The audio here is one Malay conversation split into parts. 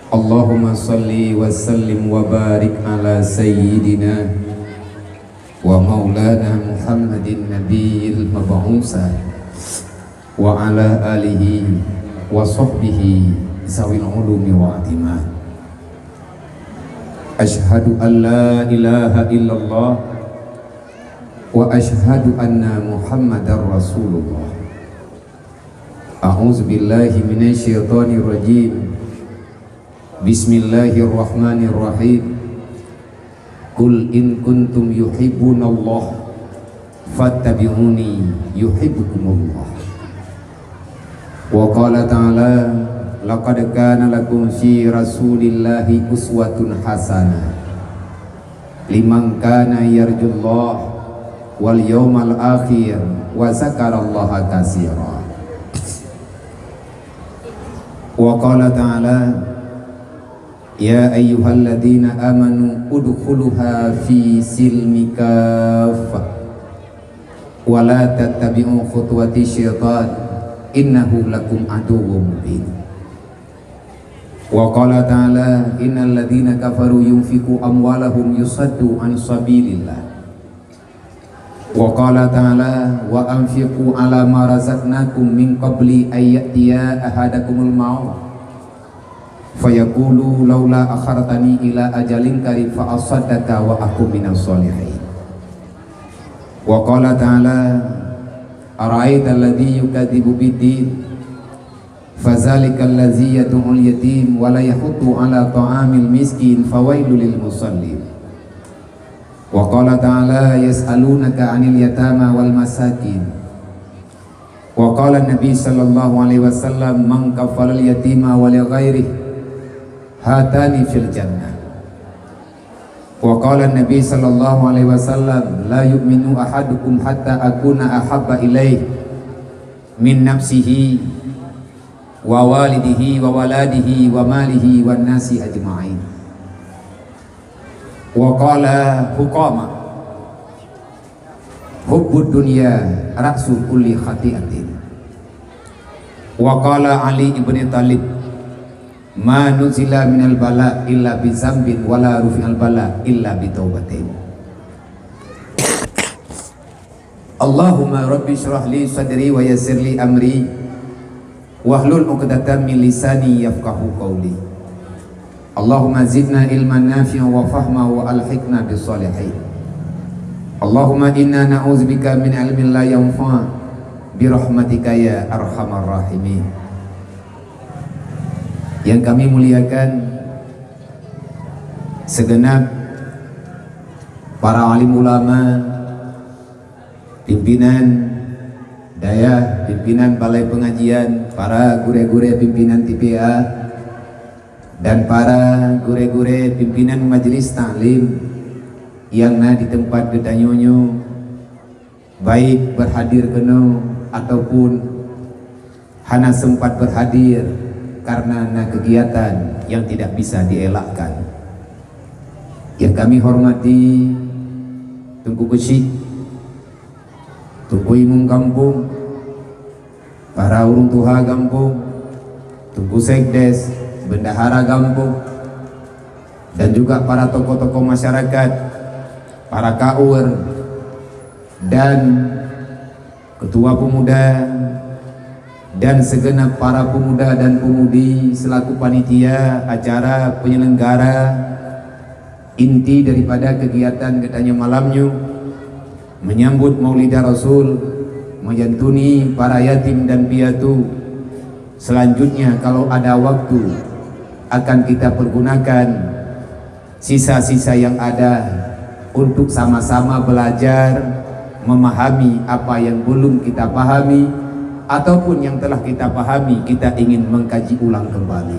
Allahumma salli wa sallim wa barik ala sayyidina wa maulana Muhammadin nabiyil mab'usa wa ala alihi wa sahbihi zawil ulumi wa atimah. Ashhadu an la ilaha illallah wa ashhadu anna Muhammadar Rasulullah. A'udzu billahi minasyaitonir rajim. Bismillahirrahmanirrahim. Qul in kuntum yuhibbunallah fattabi'uni yuhibbukumullah. Wa qala ta'ala laqad kana lakum fi rasulillahi uswatun hasanah liman kana yarjullah wal yawmal akhir wa zakarallaha katsira. Wa qala ta'ala ya ayyuhalladzina amanu udkhuluha fi silmi kaffah wa la tattabi'u khutuwati syaitan innahu lakum aduwwum mubin. Wa qala ta'ala innal ladzina kafaru yunfiqu amwalahum yusaddu an sabilillah. Wa qala ta'ala wa anfiqu ala ma razaqnakum min qabli ay ya'tiya ahadakumul maut fayaqulu laula akhartani ila ajalin qarib fa asaddaqa wa akum minas solihin. Wa qala ta'ala ara'aita alladhi yukadzibu bid-din fazalika allazi yad'ul yatim wa la yahuddu ala ta'amil miskin fawailul lil musallin. Wa qala ta'ala yas'alunaka 'anil yatama wal masakin. Wa qala an-nabi sallallahu alaihi wasallam man kafala al-yatima wa li ghairihi hatani fil jannah. Wa qala an-nabi sallallahu alaihi wasallam la yu'minu ahadukum hatta akuna ahabba ilaihi min nafsihi wa walidihi wa waladihi wa malihi wan nasi ajma'in. Wa qala huqama hubbud dunya ra'su kulli khati'atin. Wa qala Ali ibn Talib ma nuzila minal bala illa bi zambin wala rufi'al bala illa bi taubatin. Allahumma rabbi syrah li sadri wa yassir li amri wahlul 'uqdatam min lisani yafqahu qawli. Allahumma zidna ilman nafi'an wa fahma wa alhiqna bis salihin. Allahumma inna na'udzubika min ilmin la yanfa' bi rahmatika ya arhamar rahimin. Yang kami muliakan segenap para alim ulama, pimpinan daya, pimpinan balai pengajian, para gure-gure pimpinan TPA, dan para gure-gure pimpinan majelis taklim yang di tempat gedanyonyo, baik berhadir keno ataupun hana sempat berhadir karena kegiatan yang tidak bisa dielakkan. Yang kami hormati Tungku Besi, Tungku Imung Kampung, para urung tuha Kampung, Tungku Sekdes, Bendahara Kampung, dan juga para tokoh-tokoh masyarakat, para kaur, dan ketua pemuda, dan segenap para pemuda dan pemudi selaku panitia acara penyelenggara inti daripada kegiatan gedanya malamnya menyambut Maulidah Rasul, menyantuni para yatim dan piatu. Selanjutnya kalau ada waktu akan kita pergunakan sisa-sisa yang ada untuk sama-sama belajar memahami apa yang belum kita pahami, ataupun yang telah kita pahami kita ingin mengkaji ulang kembali.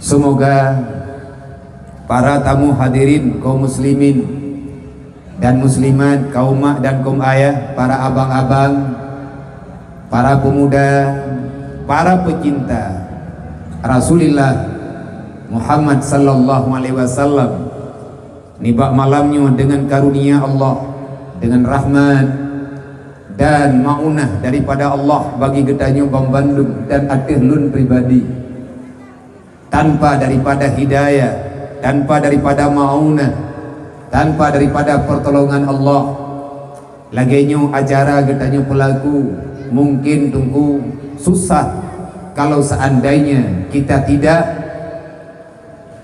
Semoga para tamu hadirin kaum muslimin dan muslimat, kaum mak dan kaum ayah, para abang-abang, para pemuda, para pecinta Rasulullah Muhammad sallallahu alaihi wasallam nibak malamnya dengan karunia Allah, dengan rahmat dan maunah daripada Allah bagi gedanya Bang Bandung dan atehlun pribadi. tanpa daripada hidayah, tanpa daripada maunah, tanpa daripada pertolongan Allah. Laginya acara getanya pelaku mungkin tunggu susah kalau seandainya kita tidak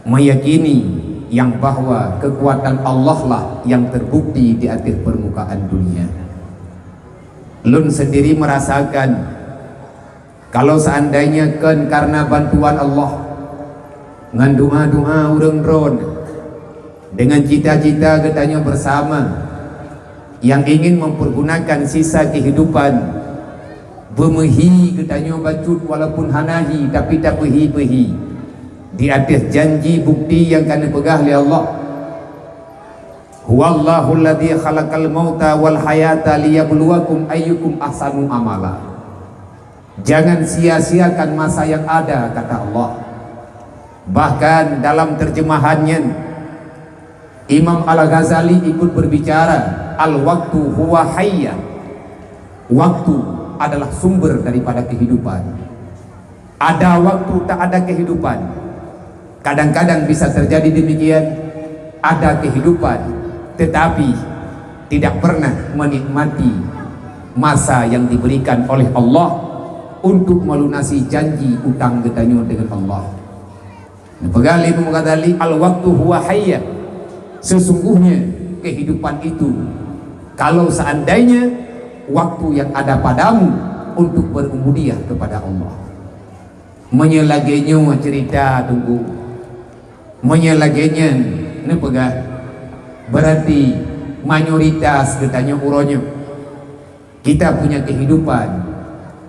meyakini yang bahwa kekuatan Allah lah yang terbukti di atas permukaan dunia. Lun sendiri merasakan kalau seandainya kan karena bantuan Allah dengan doa-doa urang ron dengan cita-cita getanya bersama yang ingin mempergunakan sisa kehidupan bemehi getanya bacut walaupun hanahi tapi tak pehi-pehi di atas janji bukti yang kena pegah oleh Allah. Huwallahu alladzi khalaqal mauta wal hayata liyabluwakum ayyukum ahsanu amala. Jangan sia-siakan masa yang ada, kata Allah. Bahkan dalam terjemahannya Imam Al-Ghazali ikut berbicara, al-waktu huwa hayya. Waktu adalah sumber daripada kehidupan. Ada waktu tak ada kehidupan. Kadang-kadang bisa terjadi demikian, ada kehidupan tetapi tidak pernah menikmati masa yang diberikan oleh Allah untuk melunasi janji utang getanya dengan Allah. Pegali Imam al-waktu huwa hayya. Sesungguhnya kehidupan itu kalau seandainya waktu yang ada padamu untuk berubudiah kepada Allah. Menyelagainya cerita tunggu, menyelagainya ini pegah berarti mayoritas getanya uronya kita punya kehidupan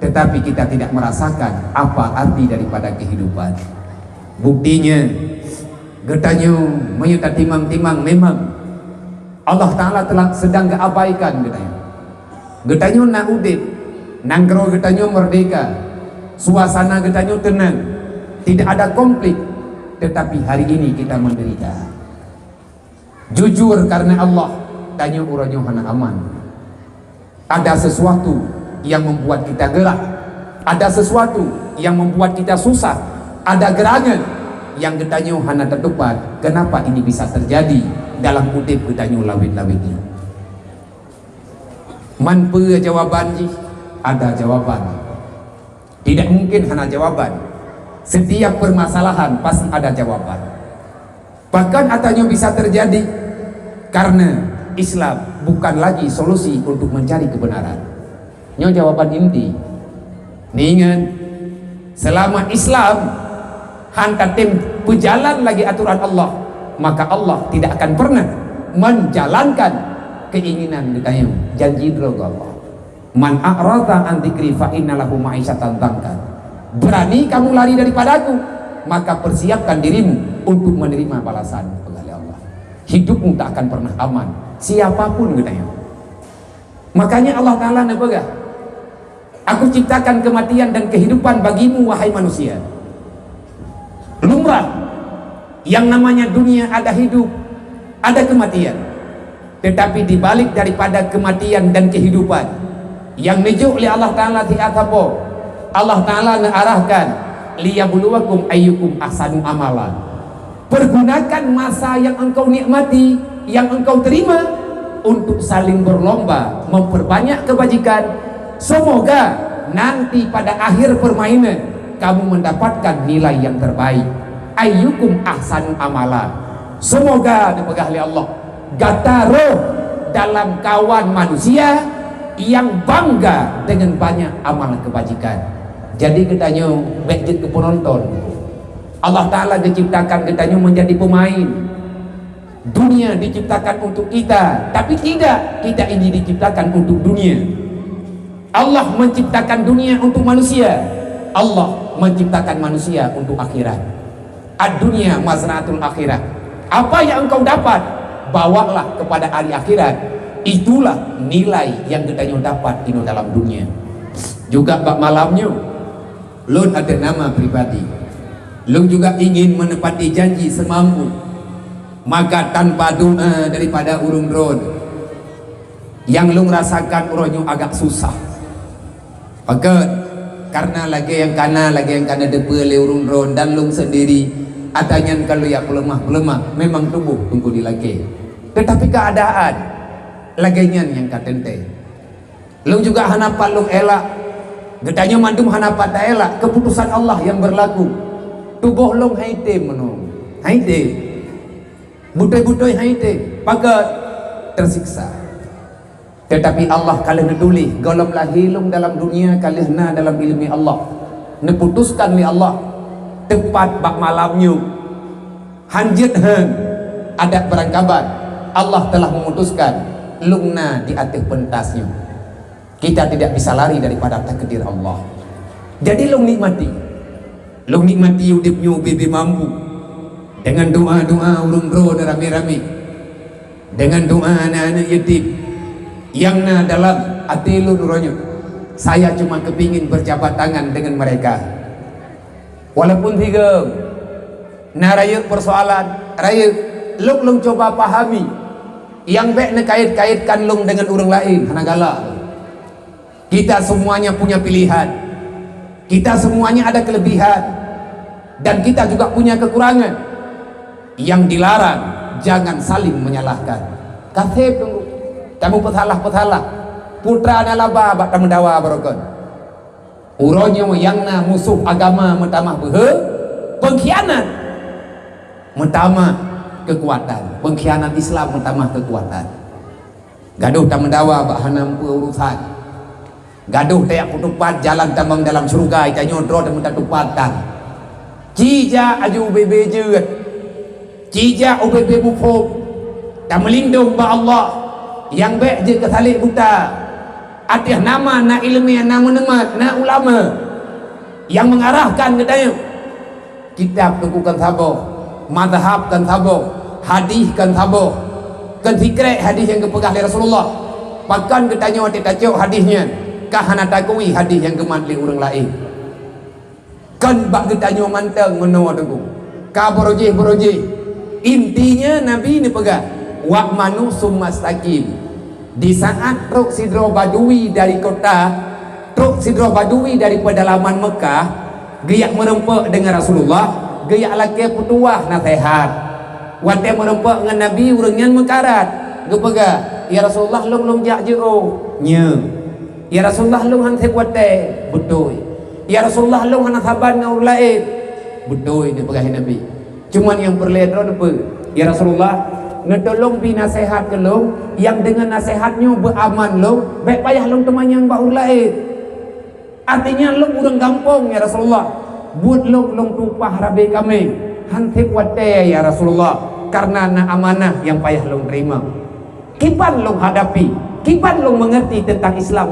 tetapi kita tidak merasakan apa arti daripada kehidupan. Buktinya getanya menyuta timang-timang memang Allah Ta'ala telah sedang keabaikan getanya. Getanya nak udip nanggro getanya merdeka, suasana getanya tenang, tidak ada konflik, tetapi hari ini kita menderita. Jujur karena Allah tanya uranyo hana aman. Ada sesuatu yang membuat kita gerak, ada sesuatu yang membuat kita susah, ada gerangan yang getanyo hana terdepat. Kenapa ini bisa terjadi dalam udip getanyo lawit-lawitnya? Manpe jawaban ji, ada jawaban. Tidak mungkin hana jawaban. Setiap permasalahan pasti ada jawaban. Bahkan atanya bisa terjadi karena Islam bukan lagi solusi untuk mencari kebenaran. Nyo jawaban inti. Ningan selama Islam hantar tim berjalan lagi aturan Allah, maka Allah tidak akan pernah menjalankan keinginan kita. Janji dulu Allah. Man a'rada an dzikri fa innalahu ma'isyatan dhankan. Berani kamu lari daripadaku, maka persiapkan dirimu untuk menerima balasan oleh Allah. Hidupmu tak akan pernah aman siapapun katanya. Makanya Allah Ta'ala nebegah, aku ciptakan kematian dan kehidupan bagimu wahai manusia. Lumrah yang namanya dunia ada hidup, ada kematian. Tetapi dibalik daripada kematian dan kehidupan yang menuju oleh Allah Ta'ala tiatapo, Allah Ta'ala mengarahkan liyabluwakum ayyukum ahsanu amala. Pergunakan masa yang engkau nikmati, yang engkau terima untuk saling berlomba memperbanyak kebajikan. Semoga nanti pada akhir permainan kamu mendapatkan nilai yang terbaik. Ayyukum ahsanu amala. Semoga dipegang oleh Allah gataro dalam kawan manusia yang bangga dengan banyak amal kebajikan. Jadi kitanya baik ke penonton. Allah Ta'ala diciptakan kitanya menjadi pemain. Dunia diciptakan untuk kita, tapi tidak kita ini diciptakan untuk dunia. Allah menciptakan dunia untuk manusia, Allah menciptakan manusia untuk akhirat. Ad-dunya mazra'atul akhirat. Apa yang engkau dapat, bawalah kepada hari akhirat. Itulah nilai yang kitanya dapat di dalam dunia. Juga bak malamnya Lun ada nama pribadi, Lun juga ingin menepati janji semampu, maka tanpa doa daripada urung ron yang Lun rasakan urunnya agak susah, maka karena lagi yang kana depa le urung ron dan lung sendiri atanyan kalau ya pelemah memang tubuh tunggu di lagi, tetapi keadaan lagian yang katente lung juga hanapan lung elak gedanya mandum hanapan tak elak keputusan Allah yang berlaku tubuh lung haite menung haite butoy haite pakat tersiksa. Tetapi Allah kalih neduli golom lahilung dalam dunia kalihna dalam ilmi Allah neputuskan li Allah tepat bak malamnya hanjit ada perangkaban Allah telah memutuskan lungna di atas pentasnya. Kita tidak bisa lari daripada takdir Allah. Jadi lung nikmati hidupnya bibi mampu dengan doa urung ro rame-rame, dengan doa anak-anak yatim yang dalam hati lu nuronyo. Saya cuma kepingin berjabat tangan dengan mereka walaupun tiga raya persoalan raya lung coba pahami yang baik kait-kaitkan lung dengan orang lain hanagala. Kita semuanya punya pilihan, kita semuanya ada kelebihan dan kita juga punya kekurangan. Yang dilarang jangan saling menyalahkan. Kasih tunggu kamu petalah putra adalah babak dan mendawa barokon uronyo yang musuh agama mentamah pengkhianat mentamah kekuatan, pengkhianat Islam mentamah kekuatan. Gaduh tak mendawa bak hanam urusan gaduh tak kutupat jalan tambang dalam surga ita nyodro dan minta tupatan cija aju bebe jeut cija ubebe bukho tak melindung ba Allah yang baik je kesalik buta atih nama na ilmiah na menemat na ulama yang mengarahkan katanya kitab tukukan sabar mazhab kan sabar hadis kan sabar kan zikrat hadis yang kepegah oleh Rasulullah pakan katanya waktu tacuk hadisnya kahana takui hadis yang gemat oleh orang lain kan bak katanya mantang menua tunggu ka borojih intinya Nabi ni pegang wa'manu summastaqim. Di saat truk sidro badui dari kota, truk sidro badui dari pedalaman Mekah geyak merempak dengan Rasulullah, geyak laki putuah nasihat wate merempak dengan Nabi urangnya mekarat gepega ya Rasulullah long jak jero nya ya Rasulullah long han wate betul ya Rasulullah long han saban ngau lain betul ni pegah Nabi cuman yang perledro depe ya Rasulullah ngetolong binasehat ke lo yang dengan nasihatnya beraman lo baik payah lo teman yang baur lain artinya lo urang gampang ya Rasulullah buat lo tupah rabi kami hantip wate ya Rasulullah karena na amanah yang payah lo terima kipan lo hadapi kipan lo mengerti tentang Islam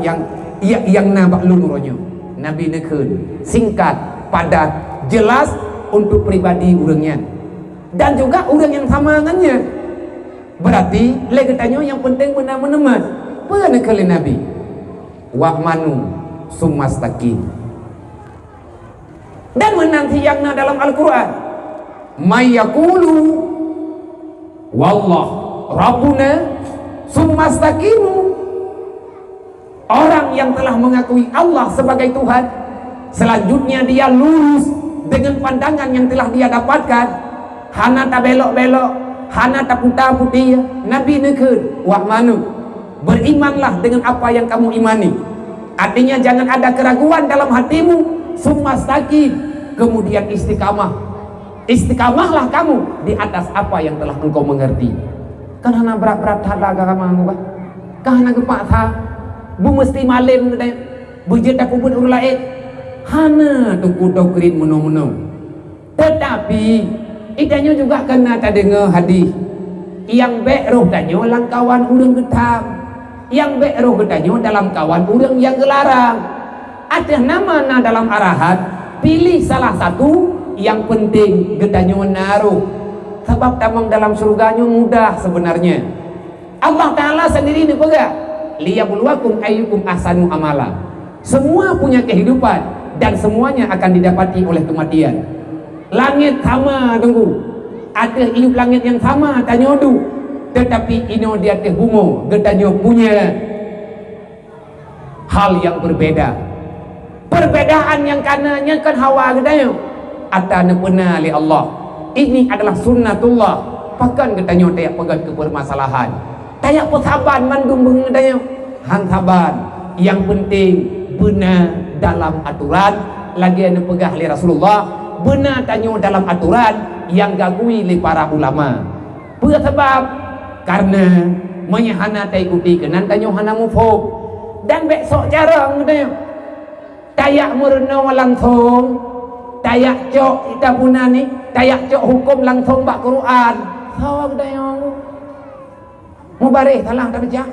yang nabak lo nuronyo Nabi nekun singkat padat jelas untuk pribadi urangnya dan juga urang yang sama dengannya. Berarti lagi tanya yang penting menemat pernah kali Nabi wa'manu summastaqim dan menanti yang dalam Al-Quran may yaqulu wallah rabbuna summastaqimu orang yang telah mengakui Allah sebagai Tuhan selanjutnya dia lurus dengan pandangan yang telah dia dapatkan hana tak belok-belok hana tak putar putih Nabi nekun wa'manu berimanlah dengan apa yang kamu imani artinya jangan ada keraguan dalam hatimu summastaqim kemudian istiqamahlah kamu di atas apa yang telah engkau mengerti kan hana berat-berat hala agama kan hana gepak tha bu mesti malim bujit tak pun urang lain hana tuku doktrin menung-menung tetapi idanya juga kena tak dengar hadis yang baik roh tanya dalam kawan urang getam yang baik roh tanya dalam kawan urang yang gelarang ada nama dalam arahan pilih salah satu yang penting getanya naruh sebab tamang dalam surganya mudah sebenarnya Allah Ta'ala sendiri ni pegang liyabluwakum ayyukum ahsanu amala semua punya kehidupan dan semuanya akan didapati oleh kematian langit sama tunggu ada hidup langit yang sama tanya du tetapi ino di atas bumi getanya punya hal yang berbeda Perbedaan yang kanannya kan hawa gedanya. Atana benar li Allah. Ini adalah sunnatullah. Pakan gedanya tayak pegat ke permasalahan. Tayak persaban mandung gedanya. Han saban. Yang penting benar dalam aturan. Lagi anda pegah li Rasulullah. Benar tanya dalam aturan yang gagui li para ulama. Sebab karena menyahana tak ikuti kenan tanya hana mufhum. Dan besok jarang gedanya. Tayak merenung langsung, tayak cok kita punya ni, tayak cok hukum langsung bak Quran. Sawak dah yang mubarih salah tak baca.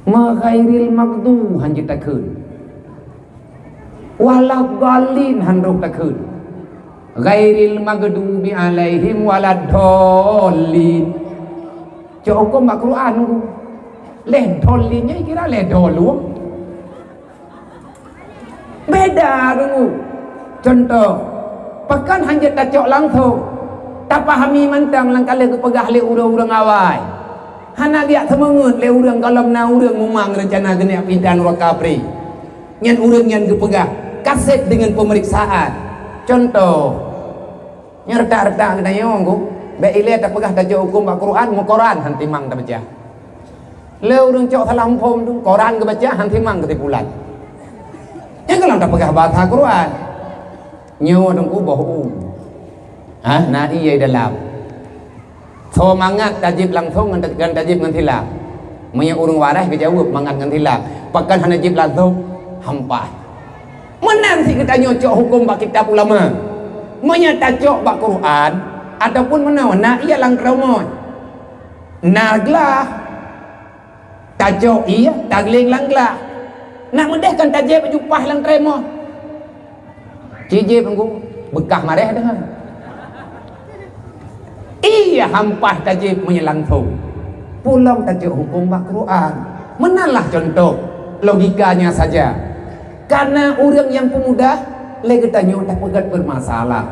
Maghairil magdu hanjit takun, walad galin handuk takun, ghairil magdu bi alaihim walad dolin. Cok hukum bak Quran tu. Ledolinya kira ledolu beda dulu. Contoh pekan hanya tacok langsung tak pahami mentang langkala ke pegah le urang-urang awai hana dia semangat le urang kalau na urang memang rencana gena pindah neraka pri nyan urang nyan ke pegah kaset dengan pemeriksaan. Contoh nyerta-reta kena yonggo be ile tak pegah tacok hukum Al-Quran mu Quran hanti mang tak baca. Leu urang cok salah hukum tu Quran ke baca hanti mang ketipulan. Yang kalau tak pegah bahasa Quran nyawa dengku bohong. Nah iya dalam so mangat tajib langsung dengan tajib dengan tilak. Menya urang waras ke jawab mangat dengan tilak. Pakan hana jib langsung hampa. Menang si kita nyocok hukum bak kitab ulama. Menya tajok bak Quran ataupun menawan nah iya lang kromoy. Naglah tajok iya tagling langlah nak mendahkan tajib jupah lang tremo cijib engku bekah mareh dah iya hampah tajib menyelangsung pulang tajib hukum bak Quran. Menalah contoh logikanya saja karena orang yang pemuda lagi tanya tak pegat bermasalah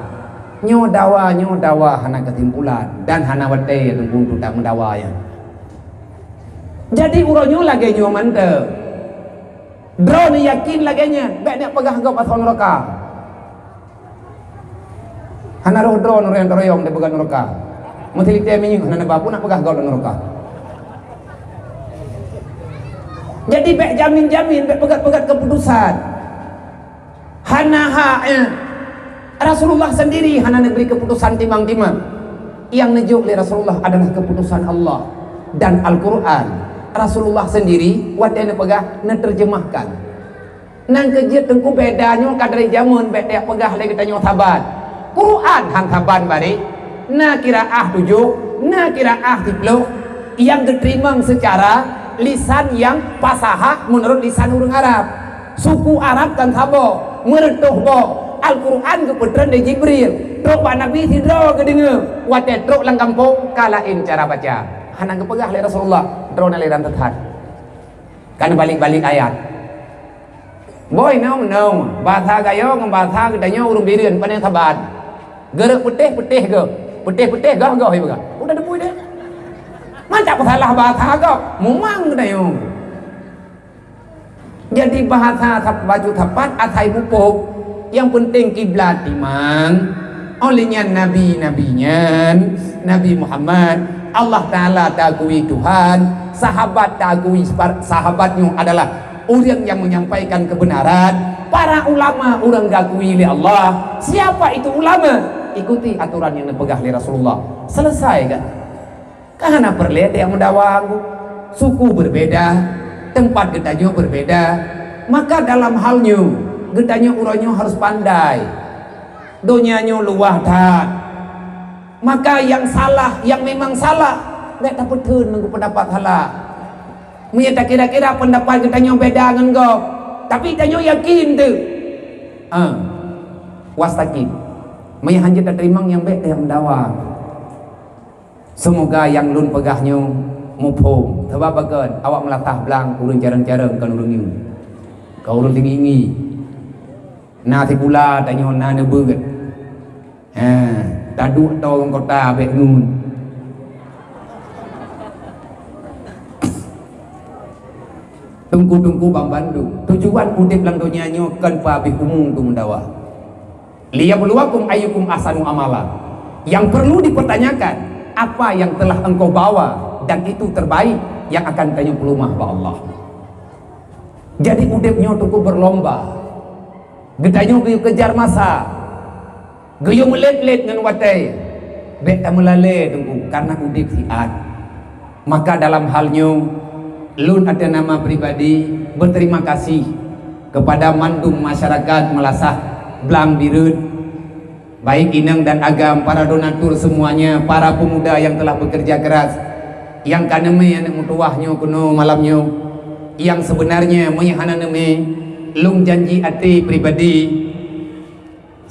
nyo dawa hana kesimpulan dan hana wate tunggu tak mendawa ya. Jadi uronyo lagi nyo mantep. Drone yakin laginya, baik nak pegah kau pasal neraka. Hana roh drone orang royong dia pegang neraka. Mesti kita minyak hana bapu nak pegah kau neraka. Jadi baik jamin baik pegat keputusan. Hana Rasulullah sendiri hana beri keputusan timang-timang. Yang nejuk oleh Rasulullah adalah keputusan Allah dan Al-Quran. Rasulullah sendiri wadana pegah nerjemahkan. Nang kejut tengku bedanya kadari jamun beda pegah lagi tanya saban. Quran hang saban bari. Na qiraah 7, na qiraah 10 yang diterima secara lisan yang fasahah menurut lisan orang Arab. Suku Arab kan sabo merentuh bo Al-Quran keputeran dari Jibril. Truk Pak Nabi tidro kedengar. Wate truk lang kampung kalain cara baca. Hana kepegah oleh Rasulullah drone aliran tethat kan balik-balik ayat boy naum bahasa gayo ngam bahasa gedanya urung dirian panen saban gerak putih gah hibaga udah depui deh macam salah bahasa kau memang gedanya. Jadi bahasa baju tepat atai mupuk yang penting kiblat timang olehnya nabi-nabinya Nabi Muhammad Allah Ta'ala takui Tuhan, sahabat takui sahabatnya adalah orang yang menyampaikan kebenaran. Para ulama orang gakui oleh Allah. Siapa itu ulama? Ikuti aturan yang dipegang oleh Rasulullah. Selesai kan? Karena perlete yang mendawang suku berbeda, tempat gedanya berbeda, maka dalam halnya gedanya urannya harus pandai, donyanya luah tak. Maka yang salah, yang memang salah, tak dapat nunggu pendapat salah. Mereka kira-kira pendapat kita nyo beda dengan kau, tapi kita nyo yakin tu. Wastaqim. Mereka hanya tak terima yang baik yang mendawa. Semoga yang lun pegahnya mufhum. Sebab bagan awak melatah belang urang jarang-jarang kan urang ni. Kau urang tinggi. Nasi pula tanya nana beget. Taduk tolong kota abek nun. tungku-tungku bang Bandung tujuan udip lang dunianya kan pabih umum tu mendawa liyabluwakum ayyukum ahsanu amala. Yang perlu dipertanyakan apa yang telah engkau bawa dan itu terbaik yang akan tanya pelumah ba Allah. Jadi udipnya tungku berlomba gedanya geyu kejar masa geyu melet-let dengan watai beta melale tungku karena udip siat. Maka dalam halnya lun ada nama pribadi berterima kasih kepada mandum masyarakat Melasah Blang Birut, baik inang dan agam, para donatur semuanya, para pemuda yang telah bekerja keras, yang kaneme anak mutuahnya kuno malamnya, yang sebenarnya meyahana neme lung janji ati pribadi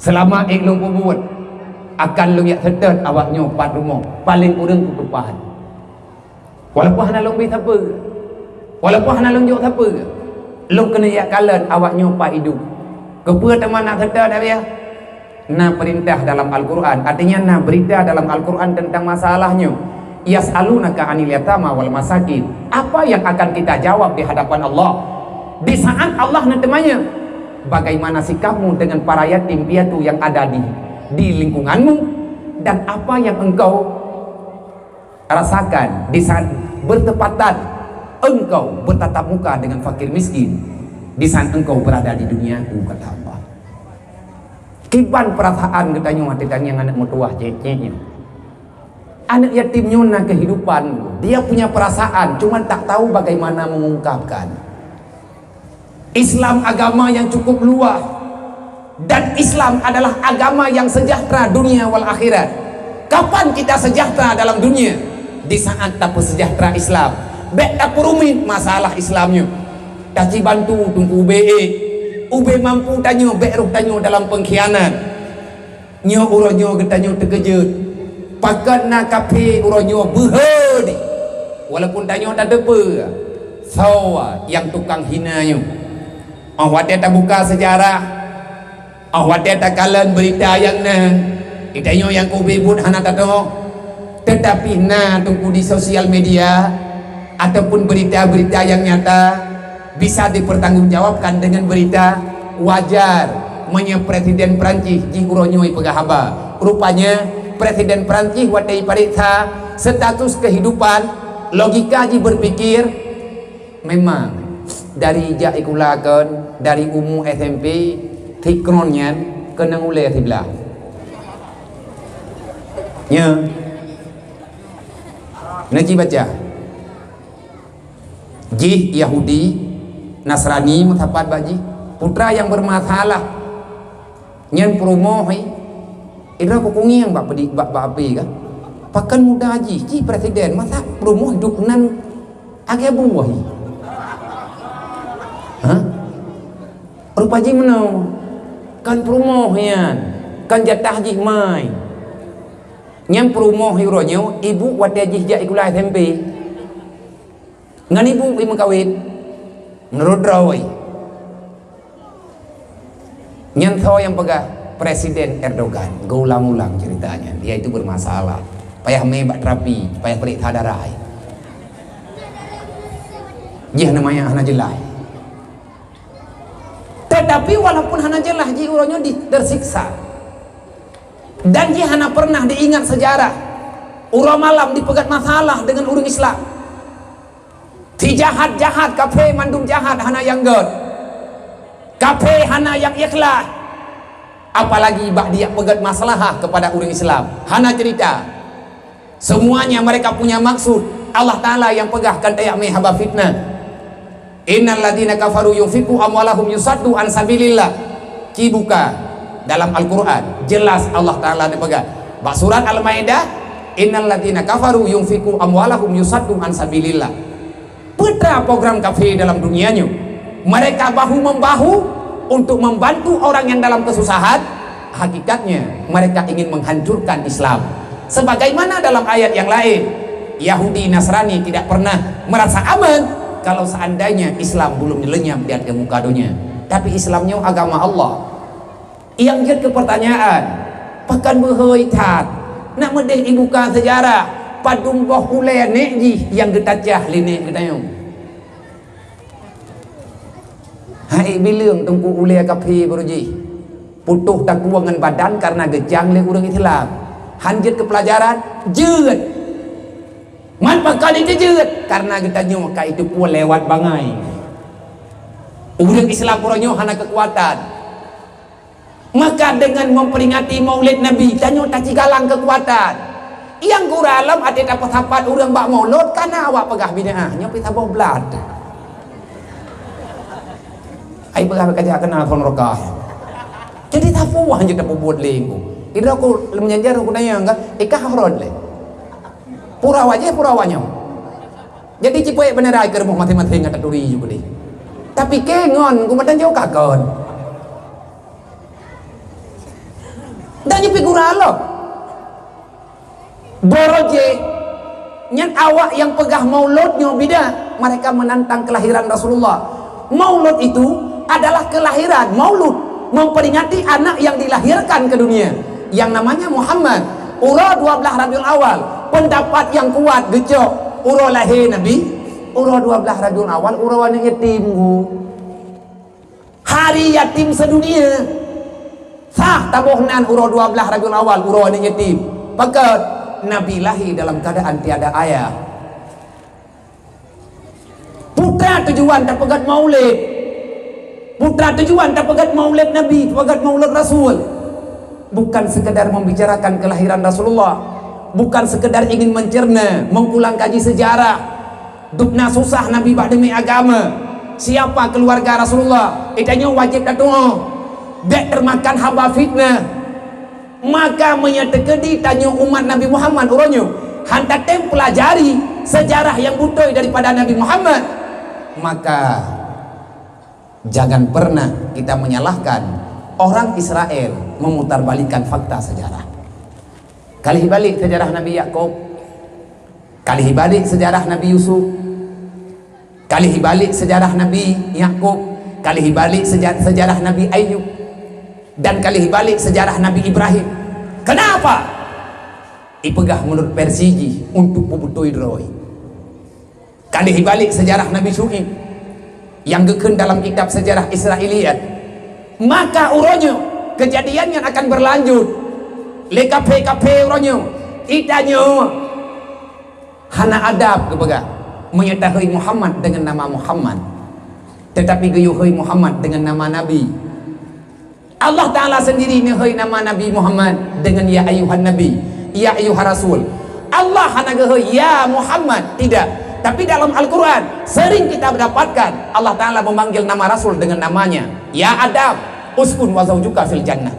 selama lung buat akan lung yak sedet awaknya pat rumah paling kurang kutupahan walaupun hana lung bisa apa walaupun hana lung jauh apa lung kena yak kalan awaknya pat hidup kepa teman nak sedet dah ya na perintah dalam Al-Quran, artinya na berita dalam Al-Quran tentang masalahnya. Yas'alunaka 'anil yatama wal masakin. Apa yang akan kita jawab di hadapan Allah di saat Allah nantinya? Bagaimana sikapmu dengan para yatim piatu yang ada di lingkunganmu, dan apa yang engkau rasakan di saat bertepatan engkau bertatap muka dengan fakir miskin di saat engkau berada di dunia, kata Allah. Kiban perasaan katanya hati tanya anak mutuah cecenya. Anak yatimnya na kehidupan, dia punya perasaan, cuman tak tahu bagaimana mengungkapkan. Islam agama yang cukup luas, dan Islam adalah agama yang sejahtera dunia wal akhirat. Kapan kita sejahtera dalam dunia? Di saat tak sejahtera Islam. Bek tak rumit masalah Islamnya. Taci bantu tunggu ube mampu tanya bek roh tanya dalam pengkhianat. Nyo uronyo getanyo terkejut. Pakat na kafe uronyo berhedi. Walaupun tanya tak depa. Sawa yang tukang hinanya. Awak tak buka sejarah. Awak tak kalan berita yang na. Itanyo yang kubibut hana tato. Tetapi na tunggu di sosial media ataupun berita-berita yang nyata bisa dipertanggungjawabkan dengan berita wajar. Menya Presiden Perancis di uronyoi pegahaba. Rupanya Presiden Perancis watai pariksa status kehidupan, logika ji berpikir memang dari jak ikulakan dari umum SMP tikronnya kena ngulai sebelah nya naji baca ji Yahudi Nasrani mutapat baji putra yang bermasalah nyen promohi ira kukungi yang bak pedik bak api kan pakan muda ji presiden masa promo hidup nan agak buah ha rupa ji menau kan promo yan kan jatah ji mai nyen promo hironyo ibu wadah ji jak ikula SMP ngan ibu ibu kawin menurut rawai nyanto yang pegah Presiden Erdogan gaulang-ulang ceritanya dia itu bermasalah payah mebak terapi payah periksa darah dia namanya hana jelah tetapi walaupun hana jelah ji uronyo tersiksa dan dia hana pernah diingat sejarah urang malam dipegat masalah dengan urang Islam. Ti jahat-jahat kafe mandum jahat hana yang god. Kafe hana yang ikhlas. Apalagi bak dia pegat masalah kepada orang Islam. Hana cerita. Semuanya mereka punya maksud. Allah Ta'ala yang pegahkan tayak mehaba fitnah. Innal ladina kafaru yunfiqu amwalahum yusaddu an sabilillah. Ki buka dalam Al-Qur'an jelas Allah Ta'ala dipegah. Bak surat Al-Maidah innal ladina kafaru yunfiqu amwalahum yusaddu an sabilillah. Putra program kafe dalam dunianya mereka bahu-membahu untuk membantu orang yang dalam kesusahan. Hakikatnya mereka ingin menghancurkan Islam sebagaimana dalam ayat yang lain Yahudi Nasrani tidak pernah merasa aman kalau seandainya Islam belum dilenyap di atas muka dunia. Tapi Islamnya agama Allah yang jadi pertanyaan pakan berhaitat nak medeh dibuka sejarah padum boh ulai nekji yang getacah linek getayung Hai bilang tungku ulia kapi beruji putuh tak kuangan badan karena gejang le urang Islam hanjut ke pelajaran jeut man pakal itu jeut karena kita nyoka itu pun lewat bangai urang Islam puranyo hana kekuatan. Maka dengan memperingati maulid Nabi tanyo tak cigalang kekuatan yang guralam ada dapat hapat urang bak maulud karena awak pegah binaahnya pita boblat ai pegah kerja kenal kon rokah jadi tak puas je tak buat lengku ira aku menyanjar aku nanya enggak ikah harod le pura wajah jadi cipoe bener ai keur mati-mati ngata duri juga deh tapi kengon ku madan jauh kakon dan nyepi guralo boroje nyan awak yang pegah mauludnya bida mereka menantang kelahiran Rasulullah. Maulud itu adalah kelahiran, maulud memperingati anak yang dilahirkan ke dunia yang namanya Muhammad. Ura 12 Rabiul Awal pendapat yang kuat gecok ura lahir Nabi ura 12 Rabiul Awal ura wana yatim hari yatim sedunia sah tabohnan ura 12 Rabiul Awal ura wana yatim maka Nabi lahir dalam keadaan tiada ayah. Putra tujuan tak pegat maulid, putra tujuan tak pegat maulid Nabi, pegat maulid Rasul. Bukan sekedar membicarakan kelahiran Rasulullah, bukan sekedar ingin mencerna, mengulang kaji sejarah. Dukna susah Nabi bak demi agama. Siapa keluarga Rasulullah? Itanya wajib datang. Dek termakan haba fitnah. Maka menyetekedi tanya umat Nabi Muhammad uronyo hantatem pelajari sejarah yang butoy daripada Nabi Muhammad. Maka jangan pernah kita menyalahkan orang Israel memutarbalikkan fakta sejarah. Kali balik sejarah Nabi Yakub, kali balik sejarah Nabi Yusuf, kali balik sejarah Nabi Yakub, kali balik sejarah Nabi Ayub, dan kali balik sejarah Nabi Ibrahim. Kenapa? Ipegah menurut Persiji untuk pebutoi droi. Kali balik sejarah Nabi Syuib yang geken dalam kitab sejarah Israiliyat. Maka uronyo kejadian yang akan berlanjut. Lekape uronyo itanyo hana adab kepegah menyatakan Muhammad dengan nama Muhammad, tetapi geyuhai Muhammad dengan nama Nabi. Allah Ta'ala sendiri nehoi nama Nabi Muhammad dengan ya ayuhan Nabi, ya ayuhan Rasul. Allah hana gehoi ya Muhammad, tidak. Tapi dalam Al-Quran sering kita mendapatkan Allah Ta'ala memanggil nama Rasul dengan namanya. Ya Adam, uskun wa zawjuka fil jannah.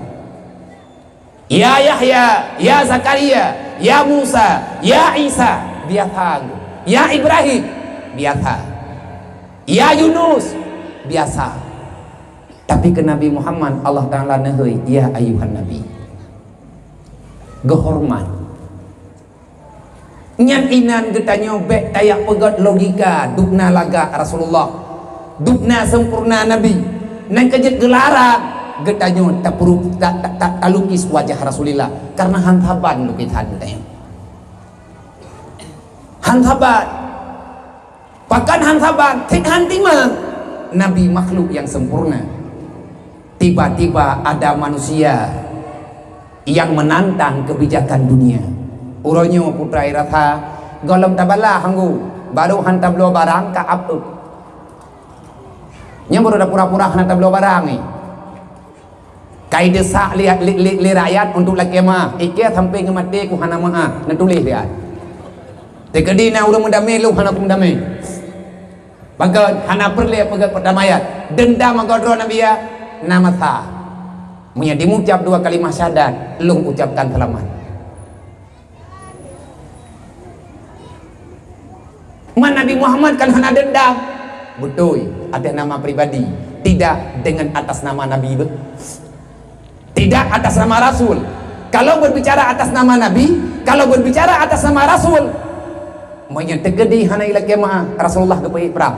Ya Yahya, ya Zakaria, ya Musa, ya Isa, biasa. Ya Ibrahim, biasa. Ya Yunus, biasa. Tapi ke Nabi Muhammad Allah Ta'ala nehoi ya ayuhan Nabi, gehormat. Nyan inan kita nyobek tayak pegat logika dukna laga Rasulullah, dukna sempurna Nabi nan kejet gelaran kita nyo tak perlu tak lukis wajah Rasulullah karena hantaban lukisan teh hantaban pakan hantaban tik hantima Nabi makhluk yang sempurna. Tiba-tiba ada manusia yang menantang kebijakan dunia. Uronyo putra iratha golom tabala hanggu baru hantam lo barang ka up. Nya baru ada pura-pura hantam lo barang ni. Kai desak li rakyat untuk laki mah. Ikia sampai ngemati ku hana mah na tulis dia. Tekedi na urang mendame lu hana ku mendame. Bagan hana perle pegat perdamaian. Dendam magodro nabi ya. Nama ta munya dimucap 2 kalimat syahadat lung ucapkan selamat. Man Nabi Muhammad kan hana dendam betul ada nama pribadi, tidak dengan atas nama Nabi, tidak atas nama Rasul. Kalau berbicara atas nama Nabi, kalau berbicara atas nama Rasul munya tegedi hana ila kemah Rasulullah kepai perang.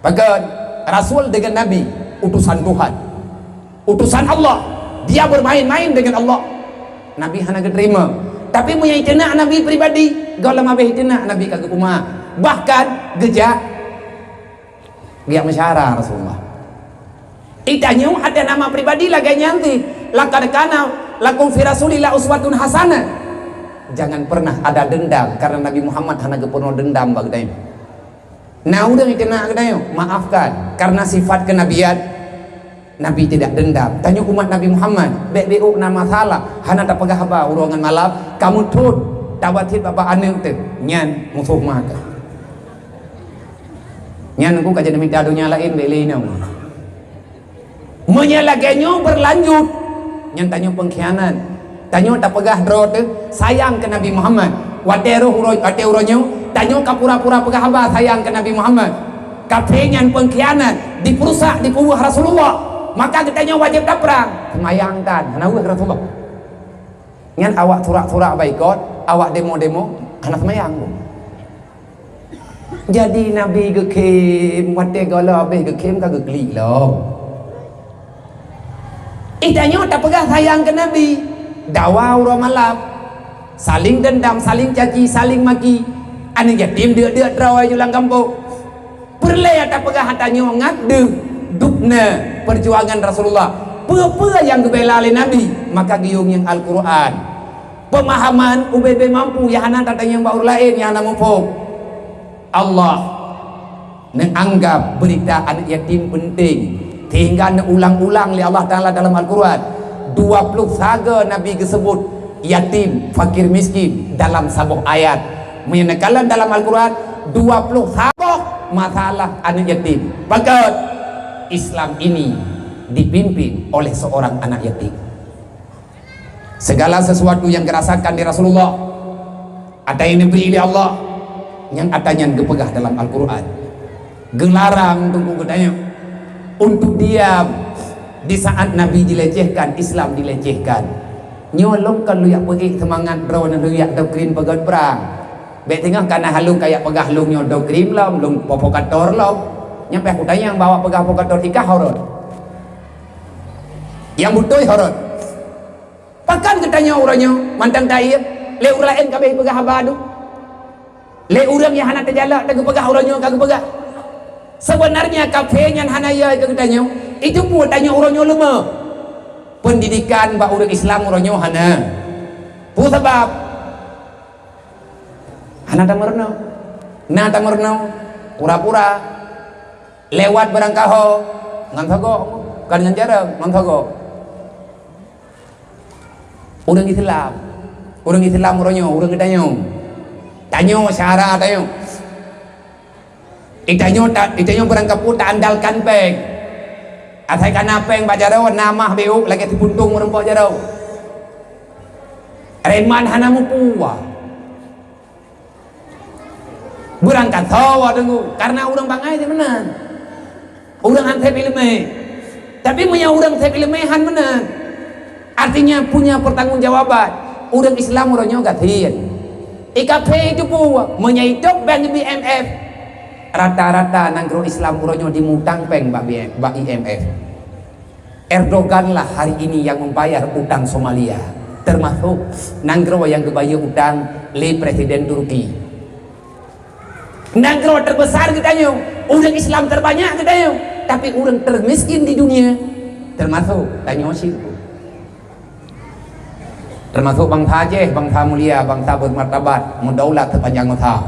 Bagan Rasul dengan Nabi utusan Tuhan, utusan Allah, dia bermain-main dengan Allah. Nabi hana keterima, tapi punya itena Nabi pribadi gaul mabeh itena Nabi kagak kuma bahkan gejak dia mesyara Rasulullah Itanya ada nama pribadi lagi nyanti. Laqad kana lakum fi rasulillah uswatun hasanah. Jangan pernah ada dendam karena Nabi Muhammad hana gepenuh dendam bagdain. Nah udah kena kedayo, maafkan karena sifat kenabian Nabi tidak dendam. Tanya umat Nabi Muhammad, BBU nama salah, hana tak pegah apa urongan malam, kamu tut tawatit apa aneh tu, nyan musuh maka. Nyan aku kajian demi dadu nyalain belina. Menyalakannya berlanjut. Nyan tanya pengkhianat, tanya tak pegah drot, sayang ke Nabi Muhammad. Wateru uronyo, tanya kapura-pura pegah apa sayang ke Nabi Muhammad. Kapenyan pengkhianat, diperusak, dipubuh Rasulullah. Maka kitanya wajib tak perang. Semayangkan, kenapa Rasulullah? Ngan awak surak-surak baikot, awak demo-demo, anak semayang. Jadi Nabi gekim, wate gala be gekim kagak geli loh. Itanya tak pegah sayang ke Nabi. Dawa urang malam, saling dendam, saling caci, saling maki. Ane yatim dia terawai julang kampung. Perleh tak pegah hatanya ngadu dukna perjuangan Rasulullah. Apa yang dibela oleh Nabi, maka giung yang Al-Quran. Pemahaman UBB mampu, ya hana tatanya yang baur lain, ya hana mampu. Allah menganggap berita anak yatim penting sehingga ulang-ulang oleh Allah Ta'ala dalam Al-Quran. 20 saga Nabi disebut yatim, fakir, miskin dalam sebuah ayat. Menyenangkan dalam Al-Quran 20 saga masalah anak yatim. Maka Islam ini dipimpin oleh seorang anak yatim. Segala sesuatu yang dirasakan di Rasulullah, ada yang diberi oleh Allah, yang adanya dipegah dalam Al-Quran. Gelarang tunggu gedanya untuk diam di saat Nabi dilecehkan, Islam dilecehkan. Nyolong kalau yang pergi semangat rawan yang doktrin pegat perang. Baik tengah karena halung kayak pegah lung nyo doktrin lom, lung provokator lom. Nyampe aku tanya yang bawa pegah provokator ikah horor. Yang butuh horor. Pakan ketanya orangnya mantang taib, le urang lain kabeh pegah habadu. Le urang yang hana terjala tak pegah orangnya kagak pegah. Sebenarnya kafenya hanaya ke tanya itu pun tanya orangnya lemah. Pendidikan ba urang Islam orangnya hana. Pu sebab hana tamerno. Na tamerno pura-pura lewat barang kaho ngan thago kan ngan jarang ngan thago. Orang Islam orangnya orang tanya syarat tanya. Itanya berangkat putar andalkan peng. Atai kana peng bajarau nama beu lagi dipuntung merempok jarau. Reman hana mupuwa. Berangkat tawa dengu karena orang bangai di menang. Orang hantai filme. Tapi punya orang hantai filmehan menang. Artinya punya pertanggungjawaban. Orang Islam orangnya gatin. IKP itu puwa menyaitop bank BMF. Rata-rata nanggro Islam orangnya dimutang peng mbak IMF. Erdogan lah hari ini yang membayar utang Somalia, termasuk nanggro yang kebayar utang le Presiden Turki. Nanggro terbesar katanya, orang Islam terbanyak katanya, tapi orang termiskin di dunia termasuk tanya situ. Termasuk bangsa Aceh, bangsa mulia, bangsa bermartabat, mendaulat sepanjang masa.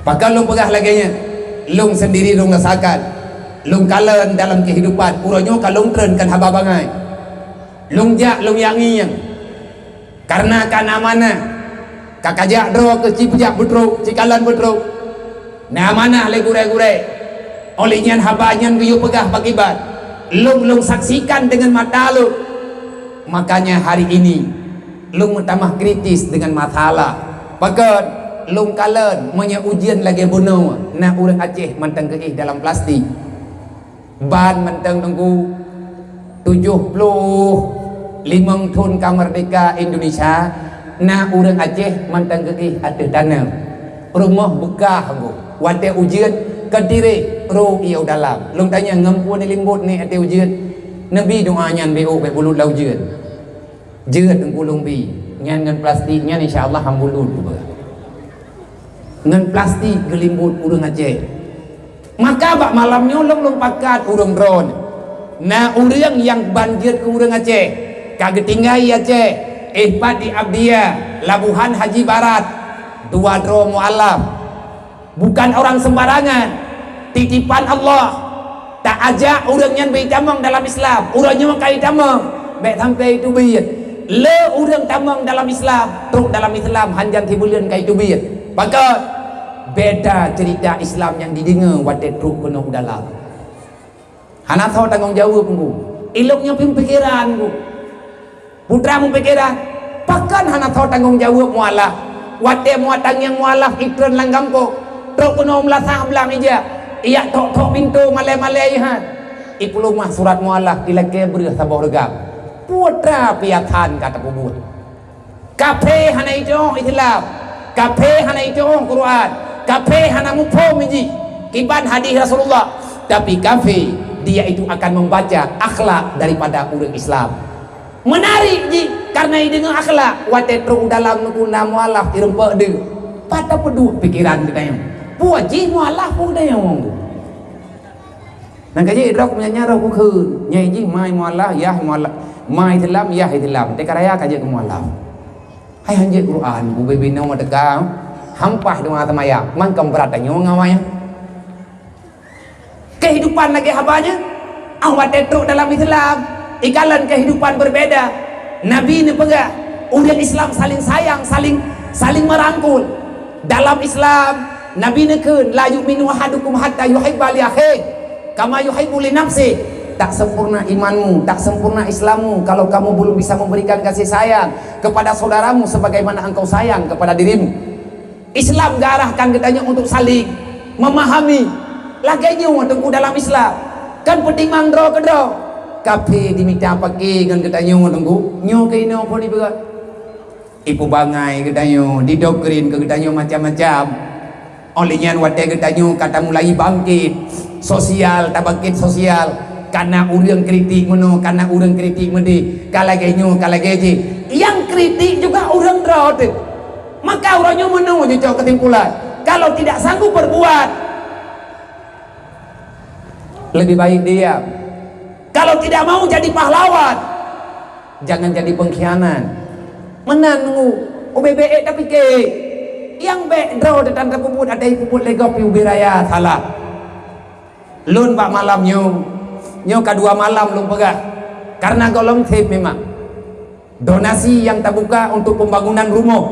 Maka lung pegah laginya, lung sendiri lung rasakan, lung kalen dalam kehidupan, urangnya kalung tren kan haba bangai, lung jak lung yangi yang, karena kan amanah, kakajak dro ke cipujak betruk, cikalan betruk, nah amanah le gure-gure, olehnya habanya biu pegah pakibat, lung saksikan dengan mata lu, makanya hari ini, lung tambah kritis dengan masalah, maka lung kalen punya ujian lagi bunuh nak orang Aceh mentang keih dalam plastik ban mentang tunggu 75 tahun kemerdekaan Indonesia nak orang Aceh mentang keih ada tanah rumah bekah aku wate ujian kediri ro iau dalam lung tanya ngempu ni limbut ni ate ujian Nabi doanya BO be bulut lau ujian jeut tunggu lung bi ngan plastiknya insyaallah hambulut ngan plastik gelimbut urang Aceh Maka bak malamnya long pakat urang drone. Nah urang yang banjir ke urang Aceh, kagak tinggai Aceh, ihpat di Abdia, Labuhan Haji Barat, dua dro mualaf. Bukan orang sembarangan, titipan Allah. Tak ajak urang yang bertamang dalam Islam, urangnya makai tamang, baik sampai itu biat. Le urang tamang dalam Islam, truk dalam Islam hanjang tibulan kai itu biat. Maka beda cerita Islam yang didengar wadah truk penuh dalam. Hana tahu tanggung jawab ku. Iloknya pikiran ku. Putra mu pikiran. Pakan hana tahu tanggung jawab mualaf. Wadah muatang yang mualaf ikran langgam ko. Truk penuh melasah belang ija. Ia tok pintu malai-malai han. Ipulung mah surat mualaf dilake berah sabah regap. Putra piatan kata kubur. Kafe hana itu Islam. Kafe hana itu Quran. Kafe hana mufhum ji. Kiban hadis Rasulullah. Tapi kafe dia itu akan membaca akhlak daripada orang Islam. Menarik ji karena dengan akhlak watetru dalam guna mualaf irempe de. Pada pedu pikiran kita yang. Buat ji mualaf pun dia yang. Nang kaji rok menyanyi rok kukhun. Nyai ji mai mualaf ya mualaf. Mai Islam ya Islam. Tekaraya kaji ke mualaf. Hai hanje Quran bu bebina wa dekau. Hampah dengan temaya. Mangkam berat dan nyong ngawanya. Kehidupan lagi habanya awak tetruk dalam Islam ikalan kehidupan berbeda. Nabi ini pegah udah Islam saling sayang, saling merangkul. Dalam Islam Nabi nekun la yu'minu ahadukum hatta yuhibba li akhihi kama yuhibbu li nafsihi. Tak sempurna imanmu, tak sempurna Islammu kalau kamu belum bisa memberikan kasih sayang kepada saudaramu sebagaimana engkau sayang kepada dirimu. Islam garahkan katanya untuk saling memahami. Laganya tengku dalam Islam kan penting mandro kedro kafe diminta pakai kan katanya tengku nyo ke ino pun diberat ipu bangai katanya didokrin ke katanya macam-macam olehnya wadah katanya kata mulai bangkit sosial tak bangkit sosial karena urang kritik meno karena urang kritik mende kalagenya yang kritik juga urang drot maka urangnya meno je kesimpulan kalau tidak sanggup berbuat lebih baik diam. Kalau tidak mau jadi pahlawan, jangan jadi pengkhianat. Menangu UBBE tapi ke yang be draw dan puput ada puput legop ubi raya salah. Lun pak malam nyo kedua malam lun pegah. Karena golong tip memang donasi yang terbuka untuk pembangunan rumah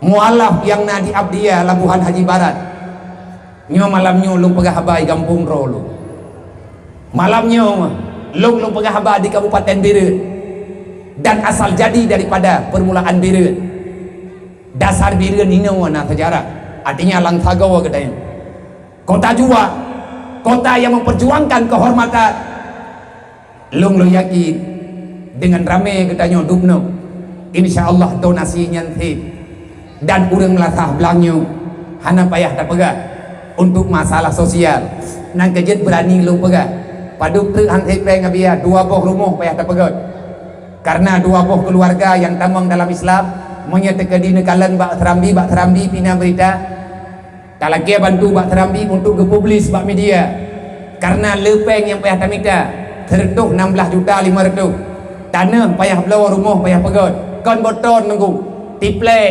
mualaf yang nadi Abdia Labuhan Haji Barat. Nyo malamnya lu pegah habai kampung rolu. Malamnya lu pegah habai di Kabupaten Biren. Dan asal jadi daripada permulaan Biren. Dasar Biren ini wana sejarah. Artinya Langsagawa katanya. Kota jua, kota yang memperjuangkan kehormatan. Lu yakin dengan rame katanya dubno. Insyaallah donasinya nanti. Dan urang melasah belangnya hana payah tak pegah. Untuk masalah sosial nang kejet berani lu pegah paduk tu hantai peng abia dua boh rumah payah tak pegat karena dua boh keluarga yang tamang dalam Islam menyatakan di nekalan bak terambi pina berita kalau dia bantu bak terambi untuk ke publis bak media karena lepeng yang payah tamita tertuh 16 juta 500 tanah payah belau rumah payah pegat kon boton nunggu tiplek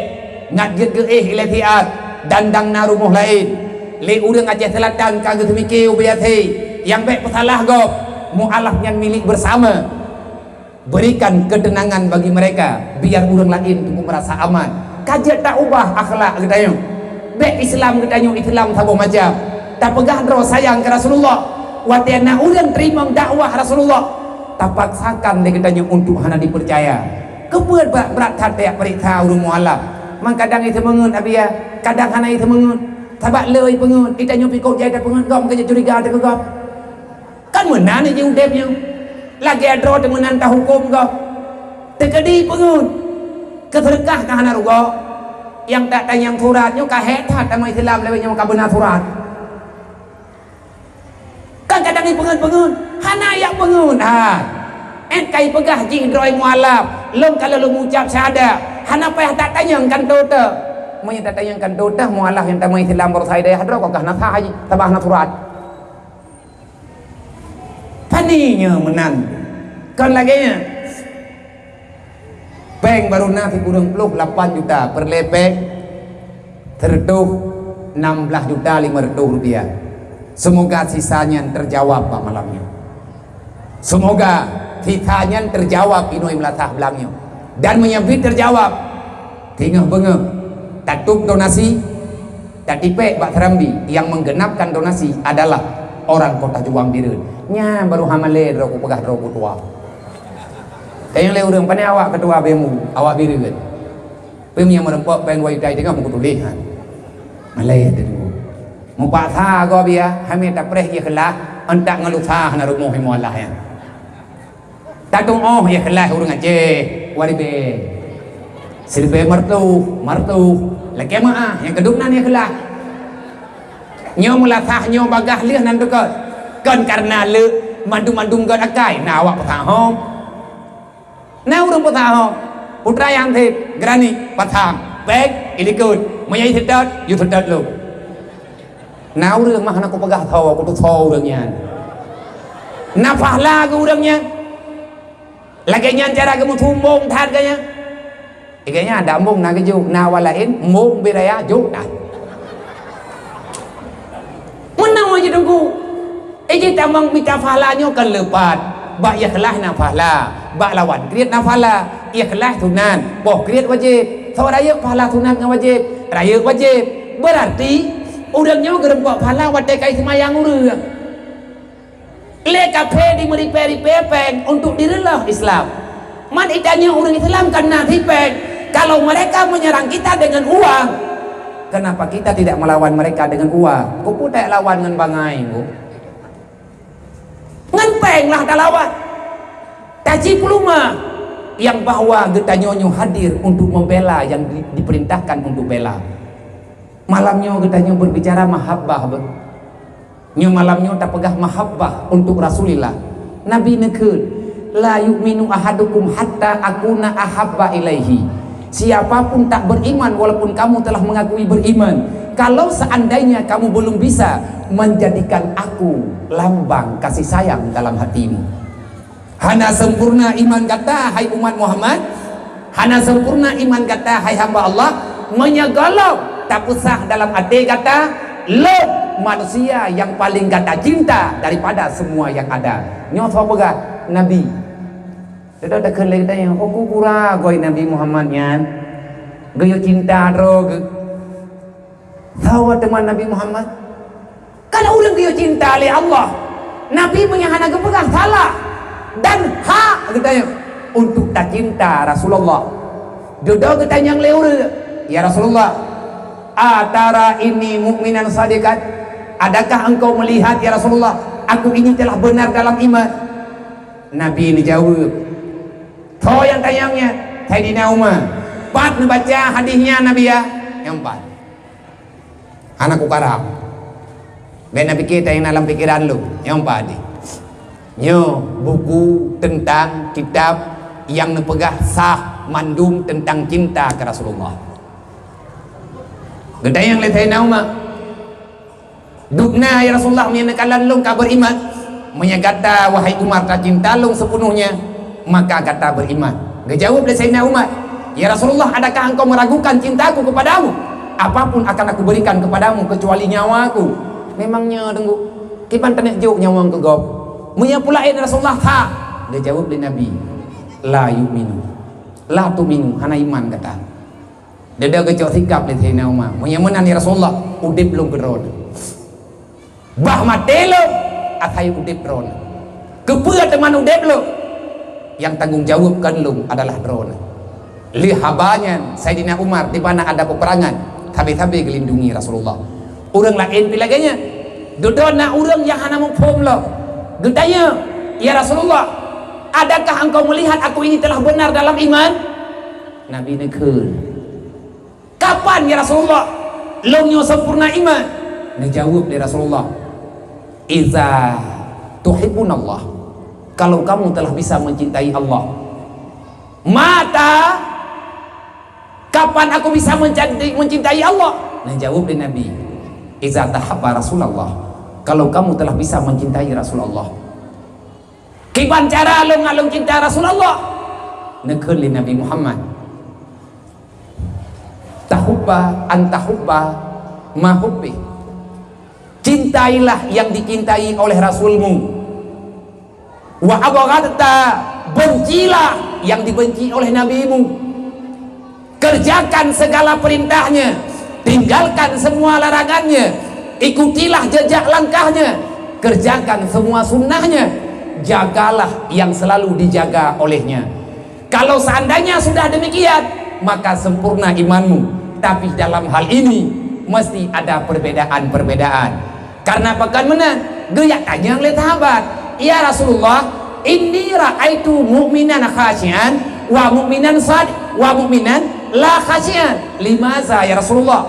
ngat get ke ilatiat dandang na rumah lain le urang Aceh Selatan kagak semikir ubiati yang baik pesalah gop mualaf yang milik bersama berikan ketenangan bagi mereka biar urang lain tunggu merasa aman kajian tak ubah akhlak katanya baik Islam katanya Islam sabo macam tak pegah dro sayang ke Rasulullah watiana urang terima dakwah Rasulullah tak paksakan dia katanya untuk hana dipercaya kebuat berat hati periksa urang mualaf mang kadang itu mengun abia kadang hana itu mengun tabak leuy pengun kita nyupi kau jaga pengun gom kerja curiga ada ke gom kan menan je udepnya lagi adro temenan tak hukum gom terjadi pengun keberkah kahana rugo yang tak tanyang suratnya kahetat sama Islam lewatnya maka benar surat kan kadang ni pengun hana yak pengun kai pegah ji droi mualaf lom kalau lu ucap syahadat hana payah tak tanyang kan tote menyatakan dodah mualah yang tamai Islam bersai daya hadra kok na thai tabah na turat paninya menang kan lagi peng baru nanti kurang peluk 8 juta per lepeng terduh 16 juta 500 rupiah. Semoga sisanya terjawab Pak malamnya. Semoga sisanya terjawab inoi melatah belangnya dan menyebut terjawab tinggal bengep tatuk donasi tatipek Pak Serambi yang menggenapkan donasi adalah orang kota Juang Birun nya baru hamale roku pegah roku tua kayang le urang pane awak ketua BEMU awak Birun pem yang merempok pen wai dai tengah mengkutulihan malai tu mu pak tha go bia hame ta preh ye kelah antak ngalu tha na rumoh he mualah ya tatung oh ye kelah urang aje waribe sirbe martu lagi maah yang kedua ni kelah nyo melatah nyo bagah liah nan dekat kan karena le mandum gad akai na awak patahong na urang patahong putra yang thip grani patang bek ilikut mayai thidat yu thidat lu na urang mah na ko pagah thaw ko tu thaw urang nya na pahla ko urang nya lagi nya cara kamu tumbong that kaya ikanya ada mung na kejuk na walain mung biraya juk dah menang aja tunggu iji tamang minta pahalanya kan lepat bak ikhlas na pahala bak lawan kriat na pahala ikhlas sunan boh kriat wajib so raya pahala sunan nga wajib raya wajib berarti udangnya gerempok pahala wadai kai semayang urang le kafe di meriperi pepeng untuk dirilah Islam man itanya orang Islam karena tipeng kalau mereka menyerang kita dengan uang kenapa kita tidak melawan mereka dengan uang kupu tak lawan dengan bangai ku ngan peng lah tak lawan taji peluma yang bahwa getanyonyo hadir untuk membela yang diperintahkan untuk bela malamnya getanyo berbicara mahabbah nyo malamnya tak pegah mahabbah untuk Rasulillah Nabi nekut la yu'minu ahadukum hatta akuna ahabba ilaihi siapapun tak beriman walaupun kamu telah mengakui beriman kalau seandainya kamu belum bisa menjadikan aku lambang kasih sayang dalam hatimu hana sempurna iman kata hai umat Muhammad hana sempurna iman kata hai hamba Allah menyegolok tak usah dalam hati kata lo manusia yang paling kata cinta daripada semua yang ada nyoto boga Nabi dia dah kelek dah yang aku kura goi Nabi Muhammad nyan gaya cinta rog tahu teman Nabi Muhammad kalau orang gaya cinta oleh Allah Nabi menyahana kepegang salah dan hak katanya untuk tak cinta Rasulullah dia katanya yang leur ya Rasulullah atara ini mukminan sadiqat adakah engkau melihat ya Rasulullah aku ini telah benar dalam iman Nabi ini jawab toh yang tayangnya Sayyidina Umar 4 baca hadisnya Nabi ya yang 4 anakku karang dan Nabi kita yang dalam pikiran lu yang 4 hadis nyo buku tentang kitab yang nepegah sah mandum tentang cinta ke Rasulullah gede yang lihat Sayyidina Umar dukna ya Rasulullah menyatakan lung kabar iman menyatakan wahai Umar tak cinta lung sepenuhnya maka kata beriman dijawab oleh Sayyidina Umar ya Rasulullah adakah engkau meragukan cintaku kepadamu apapun akan aku berikan kepadamu kecuali nyawaku memangnya tunggu kipan tenek jauh nyawa ke gob munya pula ya Rasulullah tak dijawab oleh Nabi la yu'minu la tu'minu hana iman kata dia dah kecok sikap oleh Sayyidina Umar munya menan ya Rasulullah udip belum gedron bah matelo atai udip drone kepua teman udip lo yang tanggung jawabkan lu adalah drone lihabanya Sayyidina Umar di mana ada peperangan tabi-tabi gelindungi Rasulullah orang lain pilaganya dudona orang yang hana mempom lo getanya ya Rasulullah adakah engkau melihat aku ini telah benar dalam iman Nabi nekul kapan ya Rasulullah longnya sempurna iman dijawab dari Rasulullah iza tuhibbunallah kalau kamu telah bisa mencintai Allah mata Kapan aku bisa mencintai Allah? Nah, jawab Nabi, iza tahabba Rasulullah, kalau kamu telah bisa mencintai Rasulullah. Kiban cara alung-alung cinta Rasulullah? Nekeun li Nabi Muhammad, tahubba antahubba mahubbi, cintailah yang dicintai oleh Rasulmu, wa abghadta, bencilah yang dibenci oleh nabimu. Kerjakan segala perintahnya, tinggalkan semua larangannya, ikutilah jejak langkahnya, kerjakan semua sunnahnya, jagalah yang selalu dijaga olehnya. Kalau seandainya sudah demikian, maka sempurna imanmu. Tapi dalam hal ini mesti ada perbedaan-perbedaan. Karena pekan mana geyak tanya oleh sahabat, ya Rasulullah, inni ra'aitu mu'minan khasyian wa mu'minan wa mu'minan la khasyian. Limaza ya Rasulullah?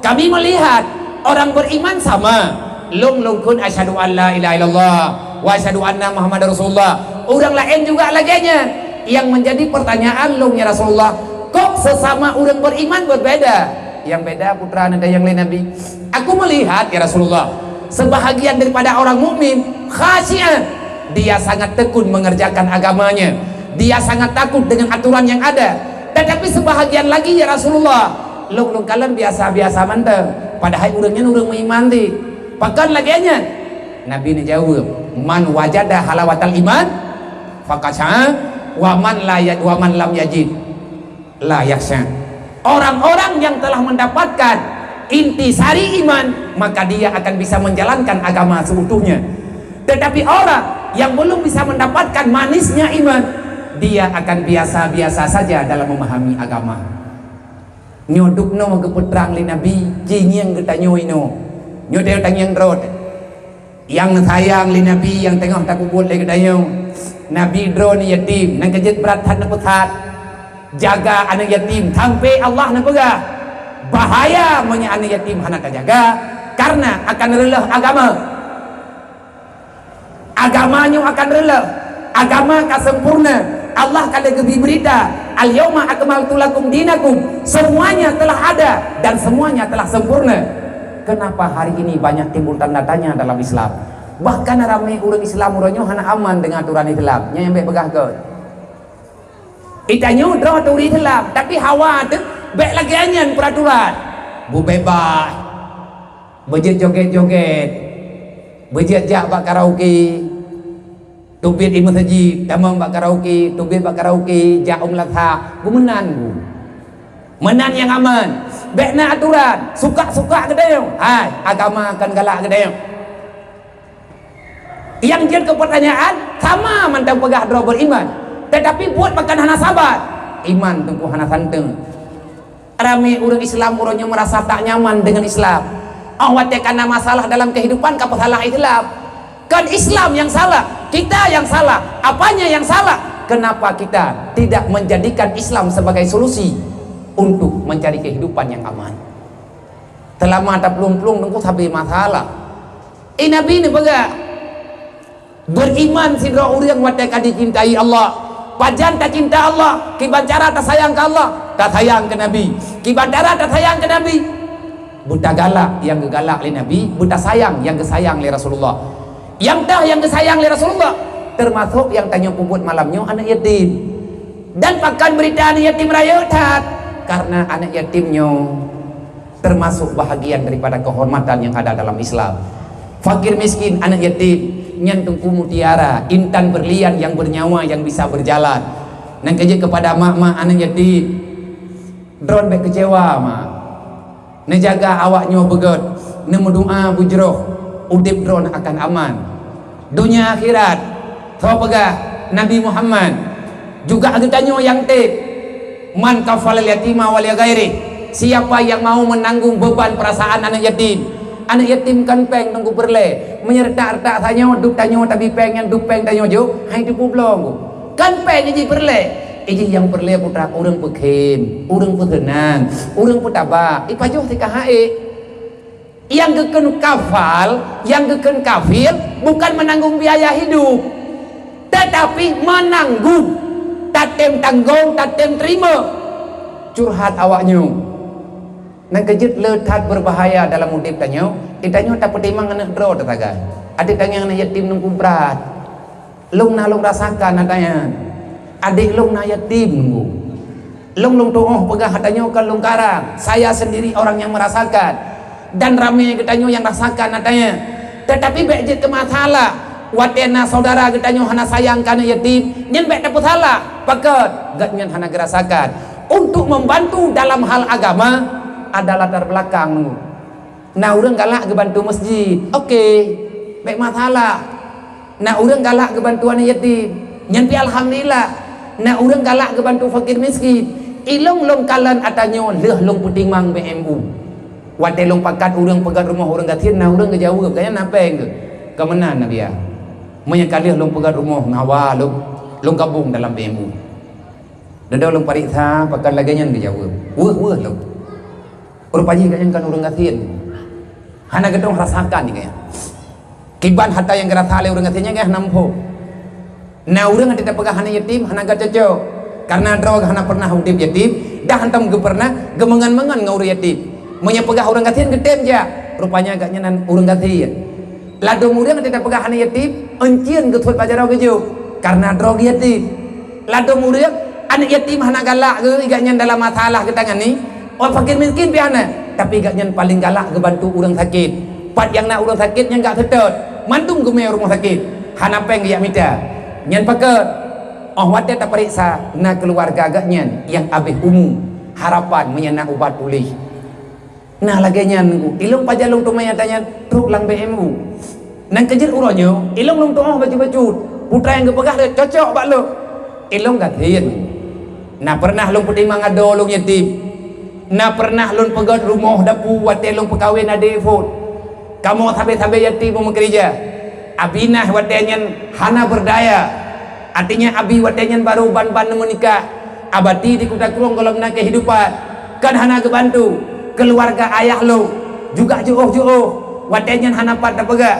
Kami melihat orang beriman sama, lung-lungkun asyhadu an la ilaha illallah wa asyhadu anna Muhammadar Rasulullah. Orang lain juga laginya. Yang menjadi pertanyaan lung ya Rasulullah, kok sesama orang beriman berbeda? Yang beda putra ada yang lain Nabi. Aku melihat ya Rasulullah, sebahagian daripada orang mukmin khasyian, dia sangat tekun mengerjakan agamanya, dia sangat takut dengan aturan yang ada. Tetapi sebahagian lagi ya Rasulullah, lung kalian biasa-biasa manteng, padahal urangnya urang beriman di. Pakan laginya Nabi ini jawab, man wajada halawatal iman faqasha wa man lam yajid la yakhsha. Orang-orang yang telah mendapatkan intisari iman, maka dia akan bisa menjalankan agama seutuhnya. Tetapi orang yang belum bisa mendapatkan manisnya iman, dia akan biasa-biasa saja dalam memahami agama. Nyodukno keputrang li Nabi, jingyang getanyo ino. Nyodel tangyang rod. Yang sayang li Nabi yang tengah takubut li getanyo. Nabi dro ni yatim, nang kejet berat nak putat. Jaga anak yatim sampai Allah nak pegah. Bahaya punya anak yatim hendak jaga karena akan relah agama. Agamanya akan relah. Agama akan sempurna. Allah kada gebi berita, al-yauma akmaltu lakum dinakum, semuanya telah ada dan semuanya telah sempurna. Kenapa hari ini banyak timbul tanda tanya dalam Islam? Bahkan ramai orang Islam urangnya hana aman dengan aturan Islam. Nya yang baik begah ke. Itanya draw aturan Islam, tapi hawa tu baik lagi anyan peraturan. Bu bebas. Bejet joget-joget. Bejet jak bak karaoke. Tubit di masjid, tamam bak karaoke, tubit bak karaoke, jaum latha, menan bu. Menan yang aman. Bekna aturan, suka-suka ke dia. Hai, agama akan galak ke dia. Yang jadi pertanyaan, sama mantap pegah draw beriman. Tetapi buat makan hana sabar. Iman tunggu hana santeng. Rame orang Islam orangnya merasa tak nyaman dengan Islam. Awat karena masalah dalam kehidupan kapal salah Islam. Kan Islam yang salah, kita yang salah. Apanya yang salah? Kenapa kita tidak menjadikan Islam sebagai solusi untuk mencari kehidupan yang aman? Telah mata pelung-pelung nunggu sampai masalah. Nabi ini bega beriman sidra urang wateka dicintai Allah. Pajan tak cinta Allah, kiban cara tak sayang ke Allah, tak sayang ke Nabi. Kiban cara tak sayang ke Nabi. Buta galak yang gegalak oleh Nabi, buta sayang yang kesayang oleh Rasulullah. Yang dah yang kesayang oleh Rasulullah, termasuk yang tanya puput malamnya anak yatim. Dan pakan berita anak yatim raya tat, karena anak yatimnya termasuk bahagian daripada kehormatan yang ada dalam Islam. Fakir miskin anak yatim nyentuh mutiara, intan berlian yang bernyawa yang bisa berjalan. Nang kerja kepada mak-mak anak yatim, drone baik kecewa mak. Nejaga awaknya begot, nemu doa bujroh. Udip drone akan aman dunia akhirat. Kau pegah Nabi Muhammad juga agetanyo yang te man kafalal yatima wal ghairi, siapa yang mau menanggung beban perasaan anak yatim kan peng tunggu berle menyerta-erta tanyo duk tanyo tapi pengen duk peng tanyo jo hai tu publong kan peng jadi berle iji yang berle putra urang pekhem urang petenang urang petaba ipajoh tika hae. Yang geken kafal, yang geken kafir bukan menanggung biaya hidup, tetapi menanggung tatem tanggung tatem terima. curhat awaknya nang kejut letat berbahaya dalam hidup tanyo itanyo tak pertimang anak dro tataga adik tanya anak yatim nunggu berat long rasakan adanya adik long na yatim nunggu long toh pegah hatanyo kan long karang saya sendiri orang yang merasakan dan ramai ketanyo yang rasakan adanya tetapi bejit ke masalah watena saudara ketanyo hana sayang kana yatim nyen bek dapat salah paket gak nyen hana gerasakan untuk membantu dalam hal agama ada latar belakang. Nah orang galak kebantu masjid, oke, baik masalah. Nah orang galak kebantuan yatim, nyampi alhamdulillah. Nah orang galak kebantu fakir miskin, ilong kalan atanyo leh long puting mang BMU. Wate long pakat orang pegat rumah orang gatin, nah orang ngejauh, kayaknya napeng ke mana nabi ya? Menyekali long pegat rumah ngawa long gabung dalam BMU. Dada long pariksa pakat laganya ngejauh, wah long. Rupanya kayaknya kan orang gatin hana gedong rasakan nih kayak kiban hatta yang gerak oleh orang gatinnya kayak nampo nah orang tidak pegang hana yatim hana gak cocok karena drog hana pernah udip yatim dah hantam ge pernah gemengan ngaur yatim menyepegah orang gatin gedem ja rupanya agaknya nan orang gatin ladong orang tidak pegang hana yatim encien getut pajarau gejo karena drog yatim ladong orang anak yatim hana galak ge igaknya dalam masalah ketangan nih orang fakir miskin piana tapi gak nyen paling galak kebantu orang sakit pat yang nak orang sakit yang gak sedot mantung gemai rumah sakit hana peng yak mita nyen paket wate tak periksa na keluarga gak nyen yang abih umum harapan menyenak ubat pulih nah lagi nyen ilung pajalung tu maya tanya truk lang BMU nang kejir uronyo ilung long tuh baju putra yang gepegah cocok bak lo ilung gak tin nah pernah long puting mangado long yatim na pernah lon pegat rumah dapu wate long pekawin ade fot kamu sampai yatim mau kerja abinah watenyan hana berdaya artinya abi watenyan baru ban menikah abati di kota kurung kalau nak kehidupan kan hana kebantu keluarga ayah lo juga jauh watenyan hana pada pegak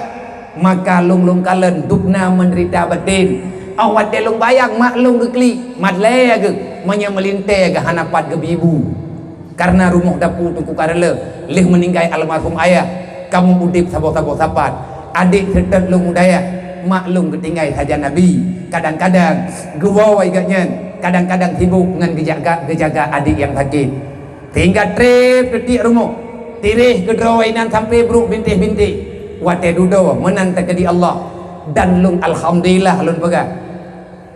maka long kalen dupna menderita batin wate long bayang mak long gekli madle ge menymelinte ge hana pad ge bibu karena rumah dapur tuku karele leh meninggai almarhum ayah kamu udip sabo-sabo sapat adik serta lung daya maklum ketinggai saja nabi kadang-kadang gewawai gaknya kadang-kadang sibuk dengan gejaga adik yang sakit hingga trip detik rumah tirih kedrawainan sampai bruk bintik-bintik wate dudo menang takdi Allah dan lung alhamdulillah lun pegah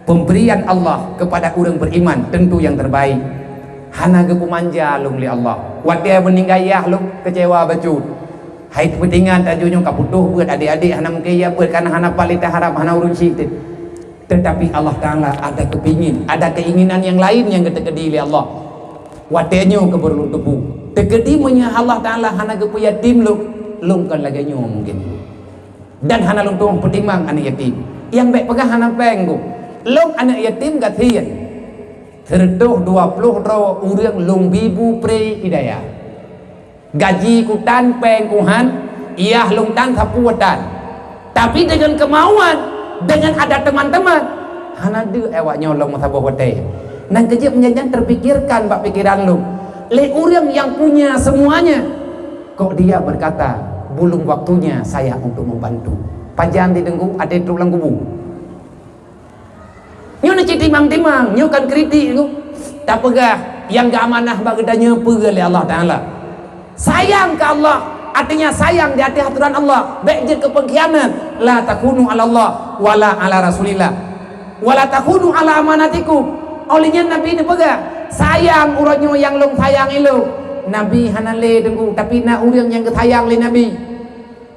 pemberian Allah kepada orang beriman tentu yang terbaik hana ge pemanja lung li Allah wadia meninggal ya lung kecewa bacut hai kepentingan tajunya kaputuh buat adik-adik hana mungkin buat karena hana palita harap hana urun syit tetapi Allah Ta'ala ada keinginan yang lain yang ketekedi li Allah wadenya keberlu tebu tekedi menya Allah Ta'ala hana ge yatim lung kan lagi nyo mungkin dan hana lung tuang pertimang anak yatim yang baik pegang hana penggo lung anak yatim gatian terduh 20 rawa urang long bibu pre hidayah gaji kutan pengkuhan iya long tan sapuatan tapi dengan kemauan dengan ada teman-teman hana de ewaknya long sabuh wate nang kejep menjanjan terpikirkan bak pikiran lu le urang yang punya semuanya kok dia berkata belum waktunya saya untuk membantu pajan didenggu ada tulang kubu nyo nak timang-timang nyo kan kritik tu tak pegah yang gak amanah bagedanya pegah oleh Allah Ta'ala sayang ke Allah artinya sayang di hati aturan Allah baik je ke pengkhianat la takunu ala Allah wala ala rasulillah wala takunu ala amanatikum olehnya Nabi ni pegah sayang uranyo yang long sayang ilo Nabi hanale dengku tapi nak urang yang kesayang le Nabi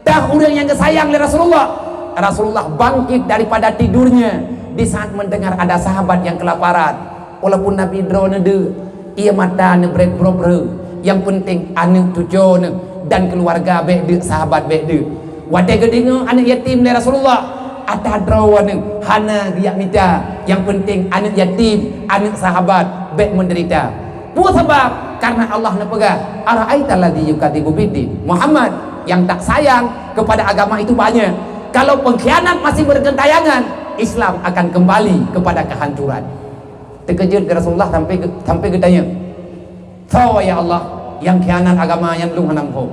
dah urang yang kesayang le Rasulullah bangkit daripada tidurnya di saat mendengar ada sahabat yang kelaparan walaupun Nabi drone de ia mata ne break proper yang penting anak tujuh dan keluarga bede sahabat bede wate gedingo anak yatim le Rasulullah ada drawane hana giyak mita yang penting anak yatim anak sahabat bek menderita buat sebab karena Allah ne pegah ara'aita alladzi yukadzibu biddin Muhammad yang tak sayang kepada agama itu banyak kalau pengkhianat masih bergentayangan Islam akan kembali kepada kehancuran. Terkejut ke Rasulullah sampai ke tanya Tahu ya Allah yang khianat agama yang lu hanam ho.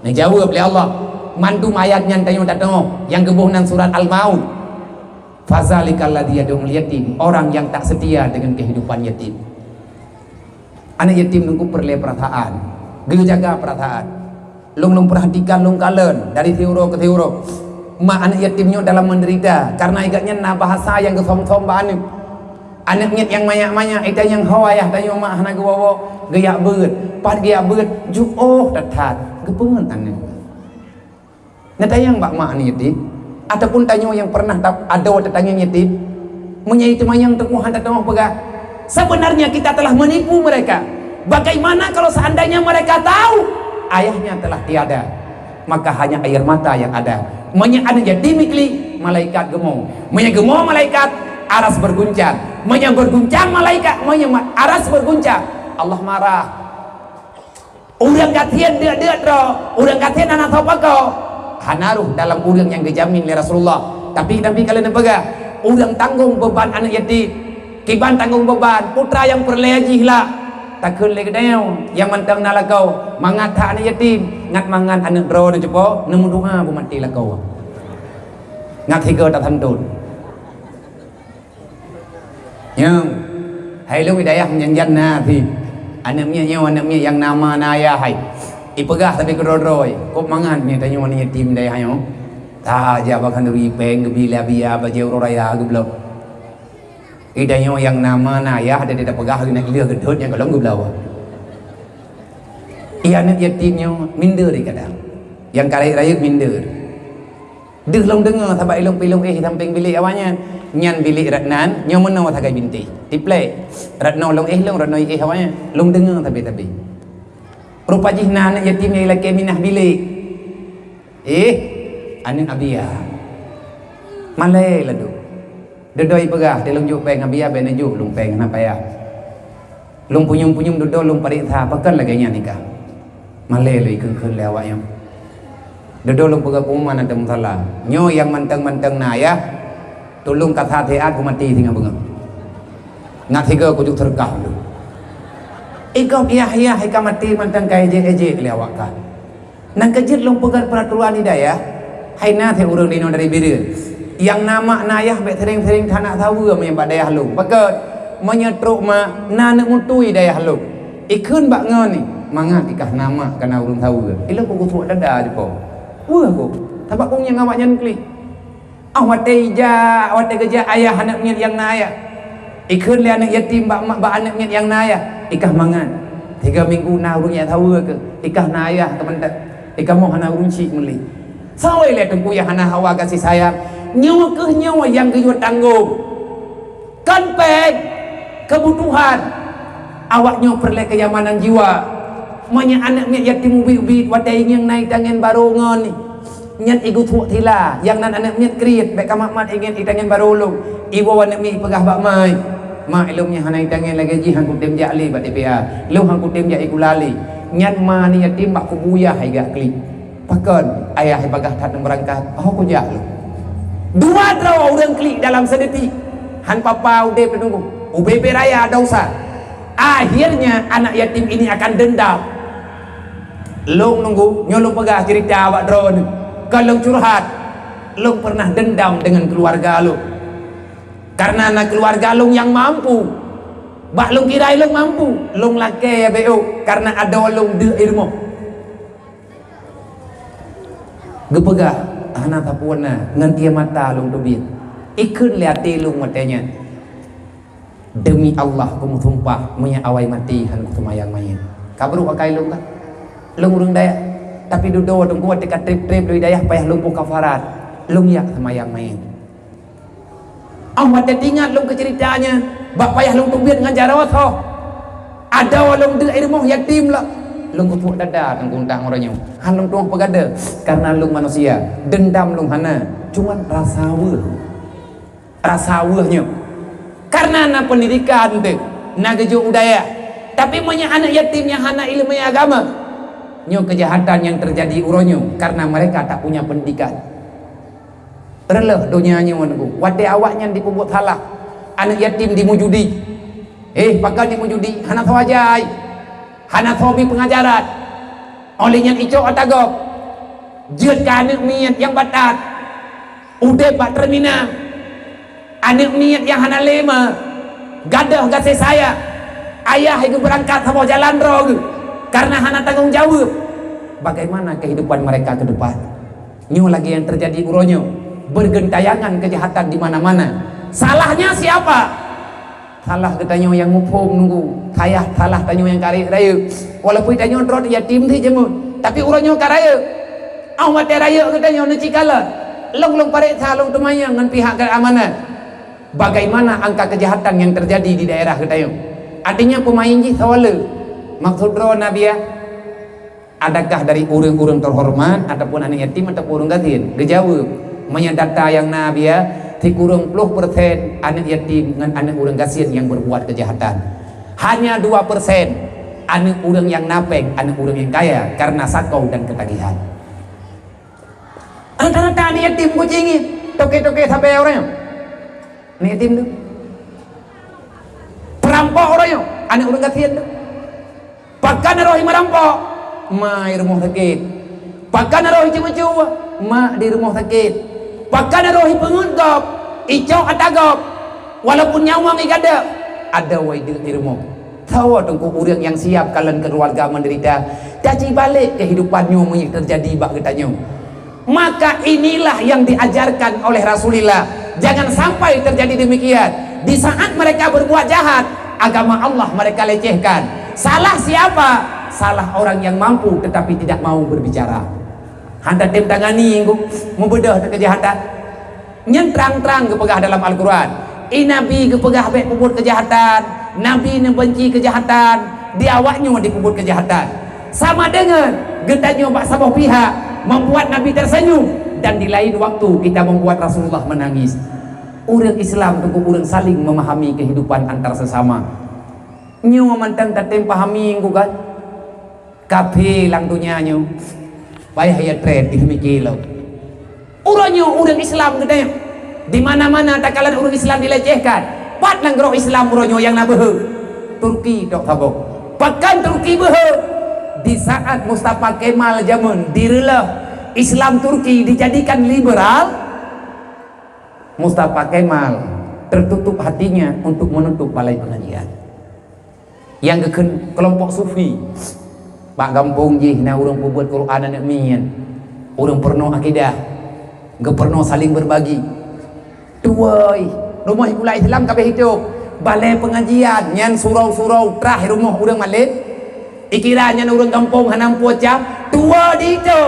Nah jawab oleh Allah. Mandum ayatnya tanya datang yang kebunan surat Al-Maun. Fazalikal ladzi yad'ul yatim, orang yang tak setia dengan kehidupan yatim. Anak yatim nunggu perle perasaan, gelu jaga perasaan. Lung perhatikan lung kalen dari teuro ke teuro. Mak anak yatimnya dalam menderita karena igaknya na bahasa yang kesom-som banu. Anaknya yang banyak-banyak itu yang hawayah tanya mak hana gewawo geyak beut, pat geyak beut juoh datat, gepengen anak. Nah tanya mbak mak ni yatim ataupun tanya yang pernah ada tanya yatim menyai yang teguhan datang pegah. Sebenarnya kita telah menipu mereka. Bagaimana kalau seandainya mereka tahu ayahnya telah tiada, maka hanya air mata yang ada. Ada yatim ikli malaikat gemuk, gemuk malaikat aras berguncang, berguncang malaikat, aras berguncang. Allah marah. Urang katian dia ro, urang katian anak tahu kau. Hanaruh dalam urang yang dijamin oleh Rasulullah. Tapi kalian pegang urang tanggung beban anak yatim, kiban tanggung beban putra yang perleji lah. Takun lagi dayau yang mantang nala kau mangat anak yatim, ngat mangan anak ro dan cepo, nemu doa bu mati lah kau. Ngat higa tak tandun. Yang hai lu hidayah nyanjan na thì anaknya yang nama naya hai. Ipegah tapi kedodroy kok mangan ni tanya ni yatim dai hayo ta aja bakan duri peng gebila bia bajau raya geblok idanyo yang nama naya ada tidak pegah nak lia gedut yang kalau geblawa ia anak yatimnya minder kadang yang kali raya minder deh long dengar sabak ilung pilung samping bilik awalnya nyan bilik ratnan nyo menawa tagai binti tiplek ratno long long ratno awalnya long dengar tapi rupa jihna anak yatim yang laki minah bilik anak abia malai lah tu dodoi pegah dia lunjuk peng abia benejuk lung peng kenapa ya lung punyum dodol lung pariksa pakan lagi nya nikah malai lah ikut lewat yang dodol lung pegah kuman ada masalah nyo yang manteng na ya tolong kata teat ku mati tinggal bengak ngat tiga ku juk terkah lu ikau iya hika mati mantang kai je lewat ka nang kejit long pegat peraturan hidayah hai na the urang dino dari bireun yang nama nayah be sering tanah tahu menyebab dayah lu pegat menyetruk ma na nak mutui dayah lu ikun bak ngon ni mangat ikah nama kana urang tahu ilo ku tu dada je po wah ku tabak ku yang awak nyen klik awat kerja ayah anaknya yang nayah ikun le anak yatim bak mak bak anaknya yang nayah ikah mangan 3 minggu na urang ya tahu ke ikah nayah teman ikah mau hana urang cik meli sawai le tengku ya hana hawa kasih sayang nyawa yang kejut tanggung kan peg kebutuhan awaknya perle kenyamanan jiwa manya anaknya yatim ubi wadai yang naik tangan barongan ni nyat igu tuak tila yang nan anaknya kriit baik kamat ingin itangan barolong iwa anaknya pegah bak mai ma ilumnya hanai tangan lagi ji hang kutem jali bat DPA lu hang kutem ja ikulali nyat ma ni yatim bak kubuya hai gak klik pakon ayah hai bagah tat berangkat ku ja lu dua draw urang klik dalam sedeti han papa udah penunggu UBP raya dosa akhirnya anak yatim ini akan dendam long nunggu nyolong pegah cerita awak drone kalau curhat long pernah dendam dengan keluarga lu karena anak keluarga long yang mampu bak long kira long mampu long lake ya beo karena ada long de ilmu gepegah anak tapuana ngan ia mata long dobit ikun lihat long matanya demi Allah kamu tumpah punya awai mati han kumayang mayin kabru akai long kan long urang daya tapi dudo dong kuat dekat trip dari daya payah long kafarat long yak semayang mayin awak ingat long ke ceritanya bak payah long tubir dengan jarawat ho ada long de ilmu yatim lah long kutuk dada tang kuntang orangnya han long tuang pegada karena long manusia dendam long hana cuman rasa weuhnya karena anak pendidikan tu nak kejuk udaya tapi punya anak yatim yang hana ilmu agama nyo kejahatan yang terjadi uronyo karena mereka tak punya pendidikan releh dunianya menunggu wate awaknya dipubut salah anak yatim dimujudi pakal dimujudi hana sawajai hana hobi pengajaran olehnya icok atagop jeut ka aneuk miet yang batat udah pak terminal aneuk miet yang hana lema gadah kasih saya ayah itu berangkat sama jalan roh karena hana tanggung jawab. Bagaimana kehidupan mereka ke depan? Nyu lagi yang terjadi uronyo bergentayangan kejahatan di mana-mana. Salahnya siapa? Salah ketanyo yang mufhum nunggu kayah, salah tanyo yang kari raya. Walaupun tanyo drot yatim ti jemu, tapi uronyo karaya. Au mate raya ketanyo nu cikala. Long pare salong temayang ngan pihak keamanan. Bagaimana angka kejahatan yang terjadi di daerah ketanyo? Artinya pemain ji sawale. Maksud ro Nabi ya, adakah dari urang-urang terhormat ataupun anak yatim ataupun urang gatin? Gejawab menyadata yang Nabi ya, kurang 10% anak yatim dengan anak urang gasin yang berbuat kejahatan. Hanya 2% anak urang yang napeng, anak urang yang kaya karena sakau dan ketagihan. Rata-rata anak yatim kucingi, toke-toke sampai orangnya. Anak yatim tu perampok orangnya, anak urang gasin tu. Pakan rohi merampok, ma di rumah sakit. Pakan rohi cuma-cuma, ma di rumah sakit. Pakan rohi pengungkap, icok atagop, walaupun nyawang igada, ada wai di rumah. Tahu tunggu urang yang siap kalian keluarga menderita, caci balik kehidupannya yang terjadi bak katanya. Maka inilah yang diajarkan oleh Rasulullah. Jangan sampai terjadi demikian. Di saat mereka berbuat jahat, agama Allah mereka lecehkan. Salah siapa? Salah orang yang mampu tetapi tidak mau berbicara. Handa tim tangani membedah kejahatan. Nyen terang-terang kepegah dalam Al-Quran. Nabi kepegah baik puput kejahatan. Nabi membenci kejahatan. Di awaknya dipuput kejahatan. Sama dengan getanya bak sabah pihak membuat Nabi tersenyum, dan di lain waktu kita membuat Rasulullah menangis. Urang Islam tunggu urang saling memahami kehidupan antar sesama. Nyu mantang tatem pahami kan kafe lang dunia nyu payah ya trade di mikilo uranyo urang Islam gede di mana-mana takalan urang Islam dilecehkan pat lang roh Islam uranyo yang nabehe Turki dok tabok pakan Turki behe di saat Mustafa Kemal zaman dirilah Islam Turki dijadikan liberal. Mustafa Kemal tertutup hatinya untuk menutup balai pengajian. Yang ke kelompok sufi pak gampung jih na urang pembuat Quran anak mian urang perno akidah ge perno saling berbagi tuai rumah pula Islam kabeh hidup balai pengajian nyan surau-surau terakhir rumah urang malin ikiranya urang kampung hanam pocap tua di itu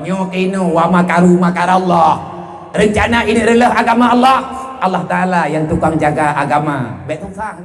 nyokino wa makaru makarallah rencana ini adalah agama Allah. Allah Ta'ala yang tukang jaga agama betul sah.